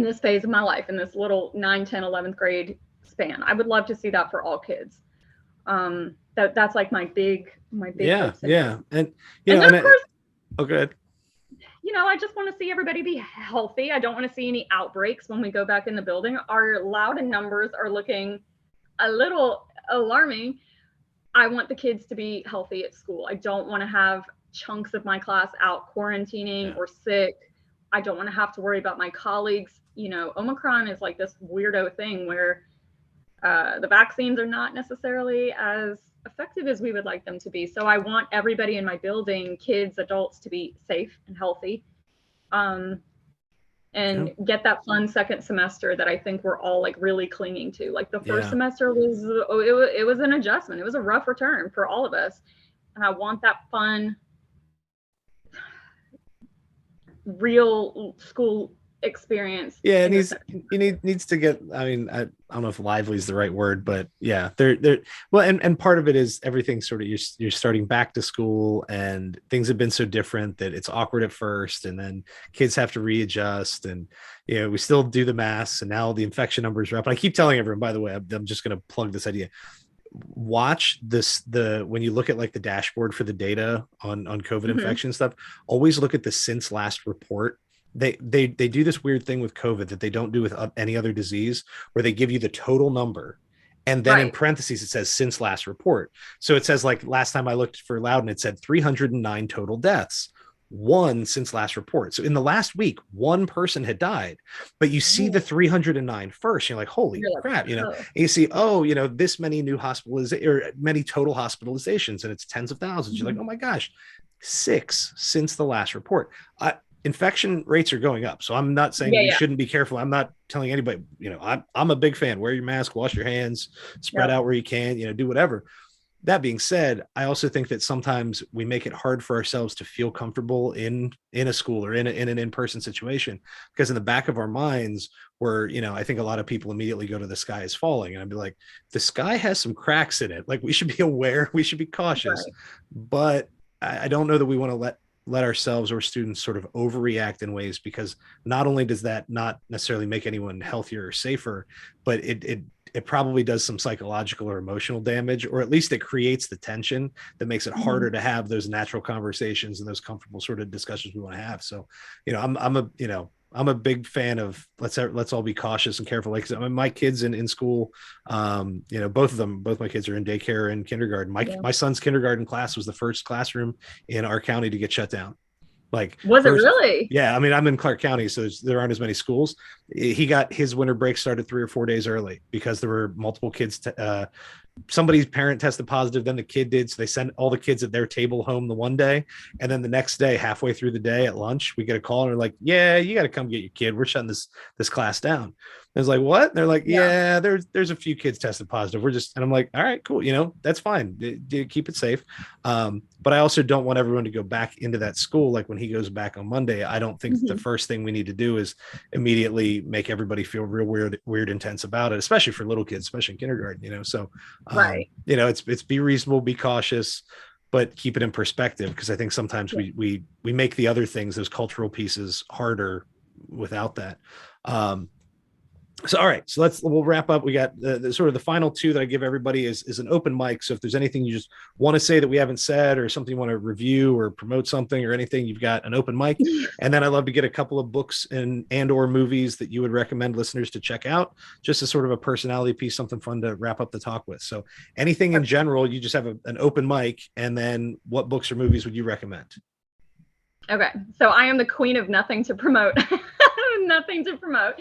this phase of my life, in this little 9, 10, 11th grade span. I would love to see that for all kids. That's like my big yeah. And of course, oh, good. I just want to see everybody be healthy. I don't want to see any outbreaks when we go back in the building. Our Loudoun numbers are looking a little alarming. I want the kids to be healthy at school. I don't want to have chunks of my class out quarantining or sick. I don't want to have to worry about my colleagues. Omicron is like this weirdo thing where the vaccines are not necessarily as effective as we would like them to be. So I want everybody in my building, kids, adults, to be safe and healthy, and get that fun second semester that I think we're all like really clinging to. Like the first semester was, it was an adjustment. It was a rough return for all of us. And I want that fun, real school experience. Yeah, it needs to get, I mean, I don't know if lively is the right word, but yeah, they're well, and part of it is everything sort of, you're starting back to school and things have been so different that it's awkward at first, and then kids have to readjust, and we still do the masks, and now the infection numbers are up. And I keep telling everyone, by the way, I'm just going to plug this idea. Watch when you look at like the dashboard for the data on COVID infection stuff, always look at the since last report. They do this weird thing with COVID that they don't do with any other disease, where they give you the total number, and then in parentheses it says since last report. So it says, like, last time I looked for Loudoun, it said 309 total deaths, 1 since last report. So in the last week, 1 person had died, but you see the 309 first. You're like, holy crap, And you see, this many new many total hospitalizations, and it's tens of thousands. You're like, oh my gosh, 6 since the last report. Infection rates are going up. So I'm not saying we shouldn't be careful. I'm not telling anybody, I'm a big fan. Wear your mask, wash your hands, spread out where you can, do whatever. That being said, I also think that sometimes we make it hard for ourselves to feel comfortable in a school or in an in-person situation, because in the back of our minds, I think a lot of people immediately go to the sky is falling. And I'd be like, the sky has some cracks in it. Like, we should be aware, we should be cautious, but I don't know that we want to let ourselves or students sort of overreact in ways, because not only does that not necessarily make anyone healthier or safer, but it probably does some psychological or emotional damage, or at least it creates the tension that makes it harder to have those natural conversations and those comfortable sort of discussions we want to have. So, I'm a big fan of let's all be cautious and careful. Like, my kids in school, both my kids are in daycare and kindergarten. My son's kindergarten class was the first classroom in our county to get shut down. Like, was it really? Yeah. I mean, I'm in Clark County, so there aren't as many schools. He got his winter break started 3 or 4 days early because there were multiple kids. Somebody's parent tested positive, then the kid did. So they sent all the kids at their table home the one day. And then the next day, halfway through the day at lunch, we get a call and they're like, yeah, you got to come get your kid. We're shutting this class down. I was like, what? And they're like, yeah, there's a few kids tested positive. And I'm like, all right, cool. That's fine. Keep it safe. But I also don't want everyone to go back into that school. Like, when he goes back on Monday, I don't think the first thing we need to do is immediately make everybody feel real weird, intense about it, especially for little kids, especially in kindergarten, so, it's be reasonable, be cautious, but keep it in perspective. Because I think sometimes we make the other things, those cultural pieces, harder without that. So, all right, so we'll wrap up. We got the sort of the final 2 that I give everybody is an open mic. So if there's anything you just want to say that we haven't said, or something you want to review or promote something or anything, you've got an open mic. And then I'd love to get a couple of books and or movies that you would recommend listeners to check out, just as sort of a personality piece, something fun to wrap up the talk with. So anything in general, you just have an open mic, and then what books or movies would you recommend? Okay, so I am the queen of nothing to promote. Nothing to promote.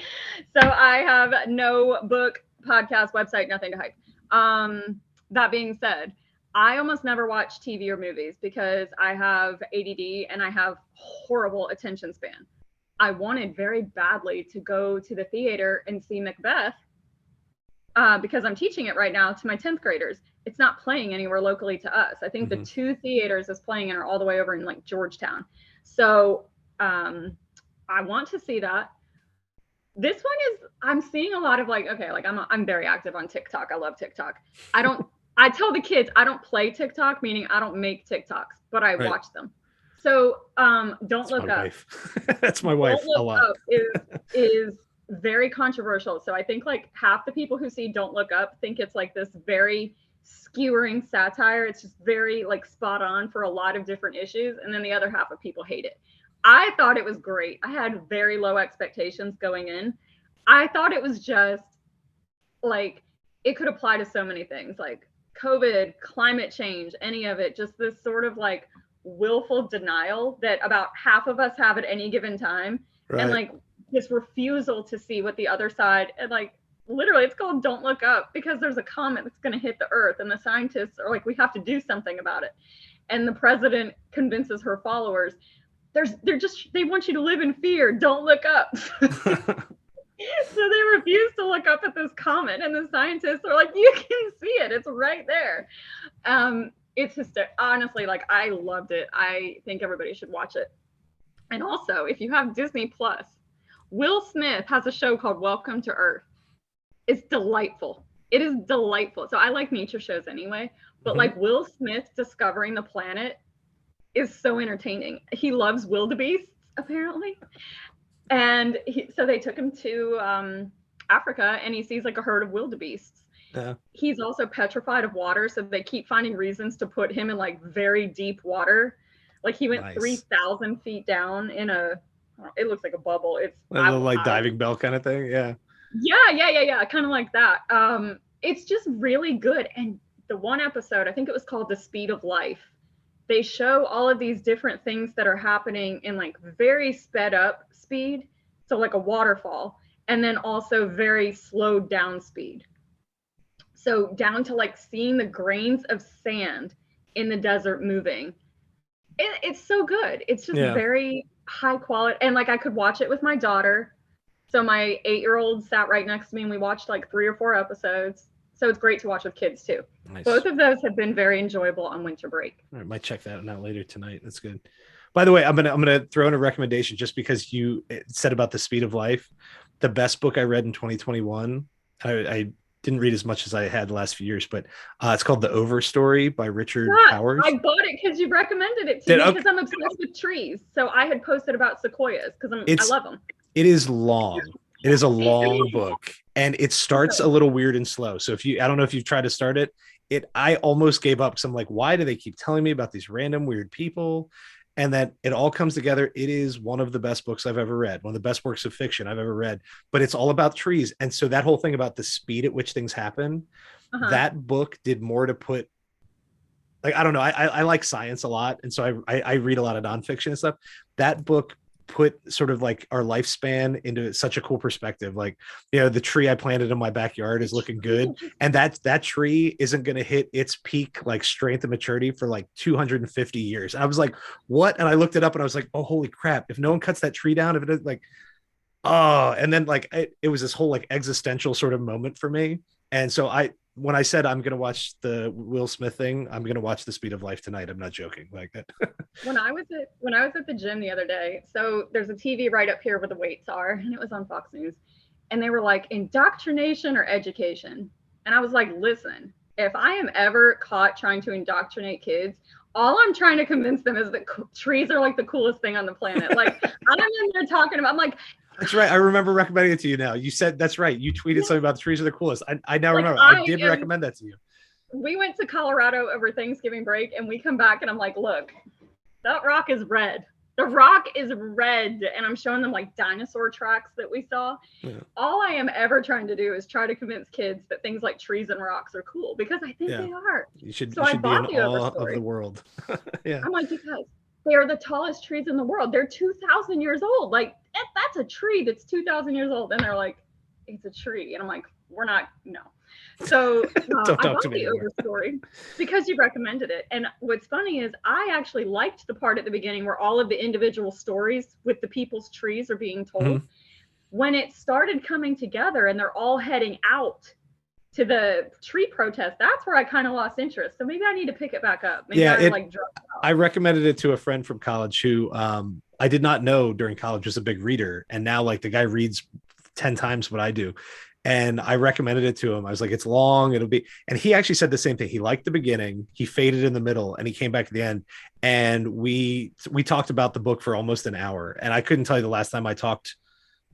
So I have no book, podcast, website, nothing to hype. That being said, I almost never watch TV or movies because I have ADD and I have horrible attention span. I wanted very badly to go to the theater and see Macbeth because I'm teaching it right now to my 10th graders. It's not playing anywhere locally to us. I think the 2 theaters it's playing in are all the way over in like Georgetown. So I want to see that. This one is, I'm seeing a lot of I'm very active on TikTok. I love TikTok. I tell the kids, I don't play TikTok, meaning I don't make TikToks, but I watch them. So don't look up. That's my wife a lot. is very controversial. So I think like half the people who see Don't Look Up think it's like this very skewering satire. It's just very like spot on for a lot of different issues. And then the other half of people hate it. I thought it was great. I had very low expectations going in. I thought it was just like, it could apply to so many things, like COVID, climate change, any of it, just this sort of like willful denial that about half of us have at any given time. Right. And like this refusal to see what the other side, and like literally it's called Don't Look Up, because there's a comet that's going to hit the earth and the scientists are like, we have to do something about it. And the president convinces her followers, they want you to live in fear. Don't look up. So they refuse to look up at this comet, and the scientists are like, you can see it. It's right there. It's just honestly, like, I loved it. I think everybody should watch it. And also, if you have Disney Plus, Will Smith has a show called Welcome to Earth. It's delightful. It is delightful. So I like nature shows anyway, but like Will Smith discovering the planet is so entertaining. He loves wildebeests, apparently. And so they took him to Africa, and he sees like a herd of wildebeests. Yeah. He's also petrified of water, so they keep finding reasons to put him in like very deep water. Like he went 3,000 feet down in it looks like a bubble. It's a little like diving bell kind of thing. Yeah. Yeah. Kind of like that. It's just really good. And the one episode, I think it was called The Speed of Life. They show all of these different things that are happening in like very sped up speed. So like a waterfall, and then also very slowed down speed. So down to like seeing the grains of sand in the desert moving. It's so good. It's just very high quality. And like I could watch it with my daughter. So my 8-year-old sat right next to me, and we watched like 3 or 4 episodes. So it's great to watch with kids too. Nice. Both of those have been very enjoyable on winter break. All right, might check that out later tonight. That's good. By the way, I'm gonna throw in a recommendation just because you said about The Speed of Life. The best book I read in 2021. I didn't read as much as I had the last few years, but it's called The Overstory by Richard Powers. I bought it because you recommended it to me, because I'm obsessed with trees. So I had posted about sequoias because I love them. It is long. It is a long book, and it starts a little weird and slow. So I don't know if you've tried to start it. I almost gave up, because I'm like, why do they keep telling me about these random weird people? And then it all comes together. It is one of the best books I've ever read, one of the best works of fiction I've ever read, but it's all about trees. And so that whole thing about the speed at which things happen, that book did more to put, like, I don't know. I like science a lot. And so I read a lot of nonfiction and stuff. That book put sort of like our lifespan into such a cool perspective. Like, the tree I planted in my backyard is looking good, and that tree isn't going to hit its peak like strength and maturity for like 250 years. And I was like, what? And I looked it up, and I was like, oh, holy crap, if no one cuts that tree down, if it is like, and then like it was this whole like existential sort of moment for me. And so when I said I'm going to watch the Will Smith thing, I'm going to watch The Speed of Life tonight. I'm not joking. Like that. When I was at the gym the other day, so there's a TV right up here where the weights are, and it was on Fox News, and they were like, indoctrination or education. And I was like, listen, if I am ever caught trying to indoctrinate kids, all I'm trying to convince them is that trees are like the coolest thing on the planet. Like I'm in there talking about, I'm like, that's right. I remember recommending it to you now. You said, that's right. You tweeted something about the trees are the coolest. I now remember. I did recommend that to you. We went to Colorado over Thanksgiving break, and we come back, and I'm like, look, that rock is red. The rock is red. And I'm showing them like dinosaur tracks that we saw. Yeah. All I am ever trying to do is try to convince kids that things like trees and rocks are cool, because I think they are. You should be in awe of the world. Yeah. I'm like, because they are the tallest trees in the world. They're 2,000 years old. Like, that's a tree that's 2,000 years old. And they're like, it's a tree. And I'm like, no. So I bought the Overstory because you recommended it. And what's funny is I actually liked the part at the beginning where all of the individual stories with the people's trees are being told. Mm-hmm. When it started coming together and they're all heading out to the tree protest, that's where I kind of lost interest. So maybe I need to pick it back up. Maybe I recommended it to a friend from college who I did not know during college was a big reader. And now like the guy reads 10 times what I do. And I recommended it to him. I was like, it's long. And he actually said the same thing. He liked the beginning, he faded in the middle, and he came back at the end. And we talked about the book for almost an hour. And I couldn't tell you the last time I talked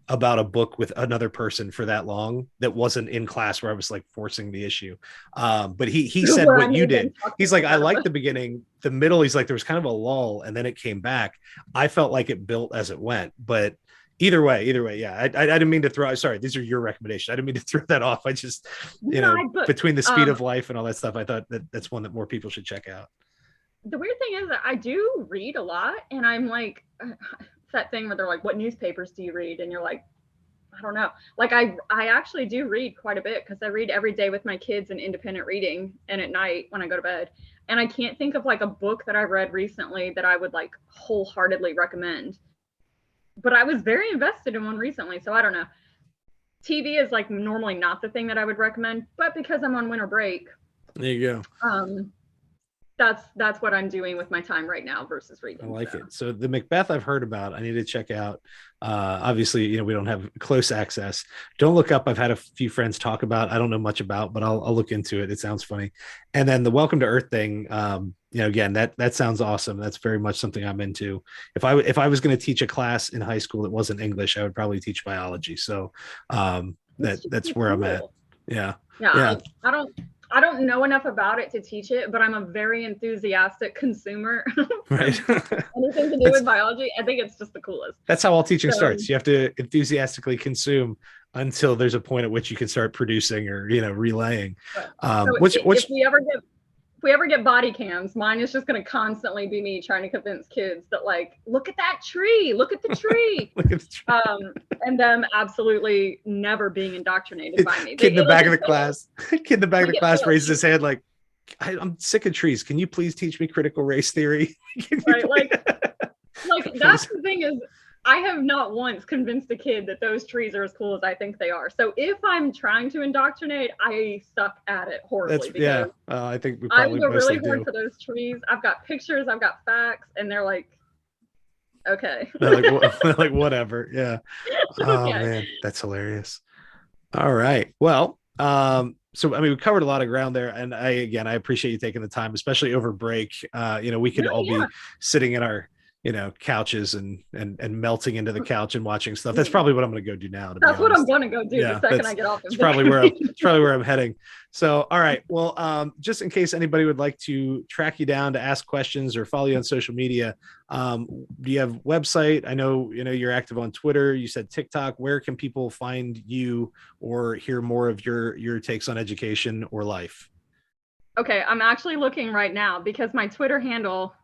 about a book with another person for that long that wasn't in class where I was like forcing the issue. But he said what you did. He's like, I liked the beginning, the middle. He's like, there was kind of a lull and then it came back. I felt like it built as it went, but either way. Yeah. I didn't mean to throw, sorry, these are your recommendations. I didn't mean to throw that off. I just, between the speed of life and all that stuff, I thought that's one that more people should check out. The weird thing is that I do read a lot, and I'm like, it's that thing where they're like, what newspapers do you read? And you're like, I don't know. Like I actually do read quite a bit because I read every day with my kids in independent reading and at night when I go to bed. And I can't think of like a book that I read recently that I would like wholeheartedly recommend. But I was very invested in one recently, so I don't know. TV is like normally not the thing that I would recommend, but because I'm on winter break. There you go. That's what I'm doing with my time right now versus reading. I like it. So the Macbeth I've heard about, I need to check out. Obviously, we don't have close access. Don't Look Up, I've had a few friends talk about. I don't know much about, but I'll look into it. It sounds funny. And then the Welcome to Earth thing, again, that sounds awesome. That's very much something I'm into. If I was going to teach a class in high school that wasn't English, I would probably teach biology. So that's where I'm at. Yeah. I don't know enough about it to teach it, but I'm a very enthusiastic consumer. Right. Anything to do with biology, I think it's just the coolest. That's how all teaching starts. You have to enthusiastically consume until there's a point at which you can start producing or relaying. If we ever get body cams, mine is just going to constantly be me trying to convince kids that like, look at that tree, look at the tree. Look at the tree. And them absolutely never being indoctrinated by me. Kid in the back of the class raises his hand like, I'm sick of trees. Can you please teach me critical race theory? Right, like that's the thing is, I have not once convinced a kid that those trees are as cool as I think they are. So if I'm trying to indoctrinate, I suck at it horribly. I think we probably I go really hard for those trees. I've got pictures, I've got facts, and they're like, okay. They're like whatever. Yeah. Oh man, that's hilarious. All right. Well, so we covered a lot of ground there, and I appreciate you taking the time, especially over break. We could all be sitting in our couches and melting into the couch and watching stuff. That's probably what I'm going to go do now. That's what I'm going to go do the second I get off. It's probably where I'm heading. So, all right. Well, just in case anybody would like to track you down to ask questions or follow you on social media, do you have a website? I know, you're active on Twitter. You said TikTok. Where can people find you or hear more of your takes on education or life? Okay. I'm actually looking right now because my Twitter handle,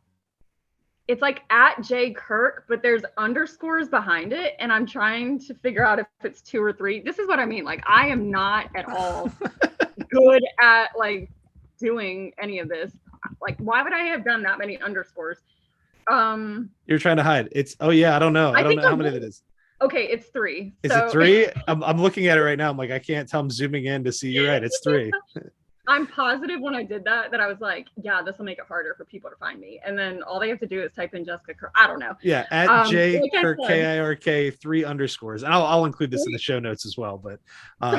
it's like @JKirk, but there's underscores behind it. And I'm trying to figure out if it's 2 or 3. This is what I mean. Like, I am not at all good at like doing any of this. Like, why would I have done that many underscores? You're trying to hide. I don't know. I don't know how many it is. Okay, it's 3. Is it 3? I'm looking at it right now. I'm like, I can't tell. I'm zooming in to see. You're right. It's 3. I'm positive when I did that I was like, yeah, this will make it harder for people to find me. And then all they have to do is type in Jessica Kirk. I don't know. Yeah, @JKirk, KIRK, 3 underscores. And I'll include this in the show notes as well. But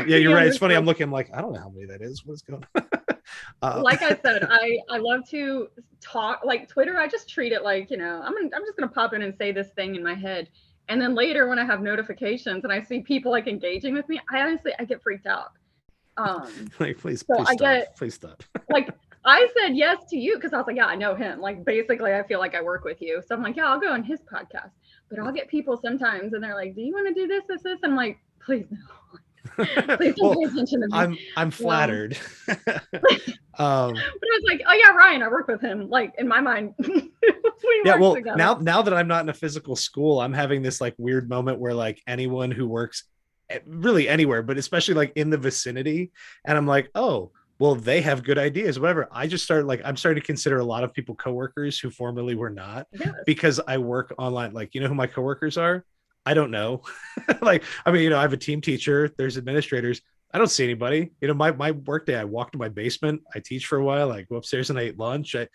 you're right. It's funny. I'm looking, I'm like, I don't know how many that is. What's going on? Like I said, I love to talk. Like Twitter, I just treat it like, I'm just gonna pop in and say this thing in my head. And then later when I have notifications and I see people like engaging with me, I get freaked out. Please stop. Like I said yes to you because I was like, yeah, I know him. Like basically, I feel like I work with you. So I'm like, yeah, I'll go on his podcast. But I'll get people sometimes, and they're like, do you want to do this? I'm like, please no. Please don't pay attention to me. I'm flattered. But I was like, oh yeah, Ryan, I work with him. Like in my mind. Now that I'm not in a physical school, I'm having this like weird moment where like anyone who works really anywhere, but especially like in the vicinity, and I'm like, oh well, they have good ideas, whatever. I'm starting to consider a lot of people coworkers who formerly were not. Yes. Because I work online. Like, who my coworkers are? I don't know. I have a team teacher, there's administrators. I don't see anybody. My work day, I walk to my basement, I teach for a while, I go upstairs and I eat lunch. I'm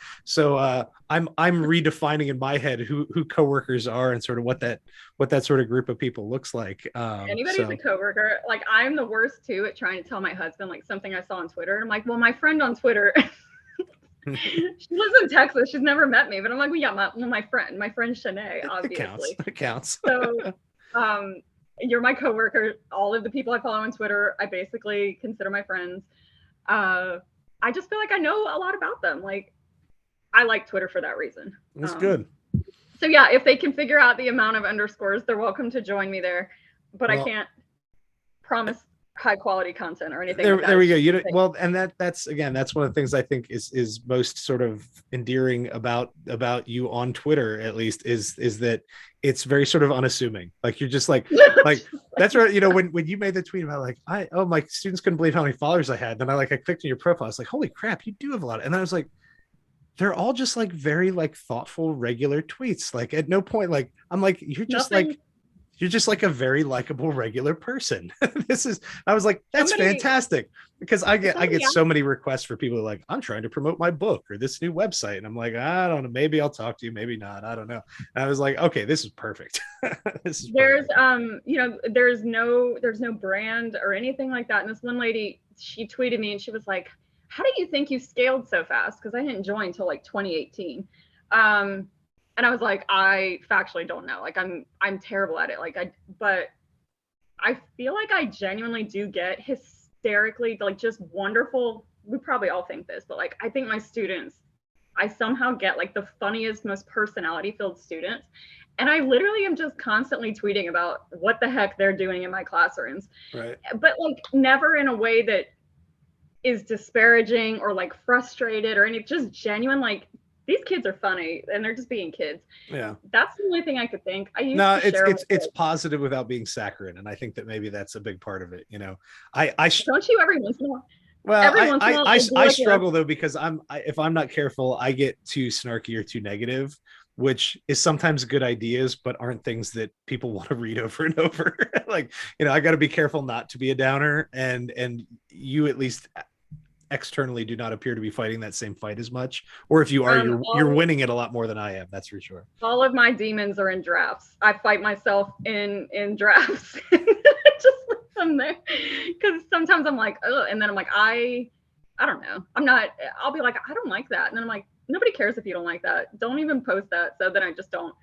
redefining in my head who coworkers are and sort of what that sort of group of people looks like. Anybody's a coworker. Like I'm the worst too at trying to tell my husband like something I saw on Twitter. And I'm like, well, my friend on Twitter, she lives in Texas. She's never met me, but I'm like, well, yeah, my friend Shanae, obviously. It counts. So, You're my coworker. All of the people I follow on Twitter, I basically consider my friends. I just feel like I know a lot about them. Like, I like Twitter for that reason. That's good. So yeah, if they can figure out the amount of underscores, they're welcome to join me there. But I can't promise high quality content or anything. There we go. You know, well, and that's again, that's one of the things I think is most sort of endearing about you on Twitter, at least, is that it's very sort of unassuming. Like, you're just like that's right. You know, when you made the tweet about like, my students couldn't believe how many followers I had, then I clicked on your profile. I was like, holy crap, you do have a lot. And then I was like, they're all just like very like thoughtful, regular tweets. Like, at no point, like, I'm like, you're just like a very likable, regular person. I was like, that's fantastic, because I get so many requests for people like, I'm trying to promote my book or this new website. And I'm like, I don't know, maybe I'll talk to you, maybe not. I don't know. And I was like, okay, this is perfect. There's no brand or anything like that. And this one lady, she tweeted me and she was like, how do you think you scaled so fast? Because I didn't join until like 2018. And I was like, I factually don't know. Like, I'm terrible at it. But I feel like I genuinely do get hysterically, like, just wonderful. We probably all think this, but like, I think my students, I somehow get like the funniest, most personality filled students. And I literally am just constantly tweeting about what the heck they're doing in my classrooms. Right. But like, never in a way that is disparaging or like frustrated or anything, just genuine, like, these kids are funny and they're just being kids. Yeah. That's the only thing I could think. It's positive without being saccharine. And I think that maybe that's a big part of it. You know, don't you every once in a while? Well, I struggle though, because if I'm not careful, I get too snarky or too negative, which is sometimes good ideas, but aren't things that people want to read over and over. Like, you know, I got to be careful not to be a downer, and you at least externally do not appear to be fighting that same fight as much, or if you are, you're winning it a lot more than I am. That's for sure. All of my demons are in drafts. I fight myself in drafts. Just leave them there, because sometimes I'm like, oh, and then I'm like, I don't know. I'll be like, I don't like that, and then I'm like, nobody cares if you don't like that. Don't even post that. So then I just don't.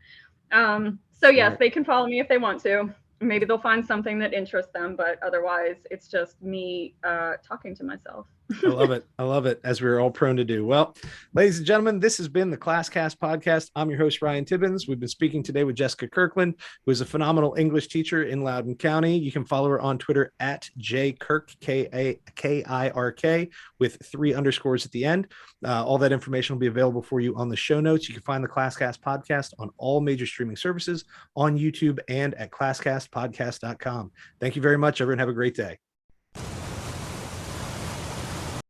So yes, they can follow me if they want to. Maybe they'll find something that interests them, but otherwise it's just me talking to myself. I love it. I love it, as we're all prone to do. Well, ladies and gentlemen, this has been the ClassCast podcast. I'm your host, Ryan Tibbens. We've been speaking today with Jessica Kirkland, who is a phenomenal English teacher in Loudoun County. You can follow her on Twitter at jkirk, Kirk, with 3 underscores at the end. All that information will be available for you on the show notes. You can find the ClassCast podcast on all major streaming services, on YouTube, and at classcastpodcast.com. Thank you very much, everyone. Have a great day.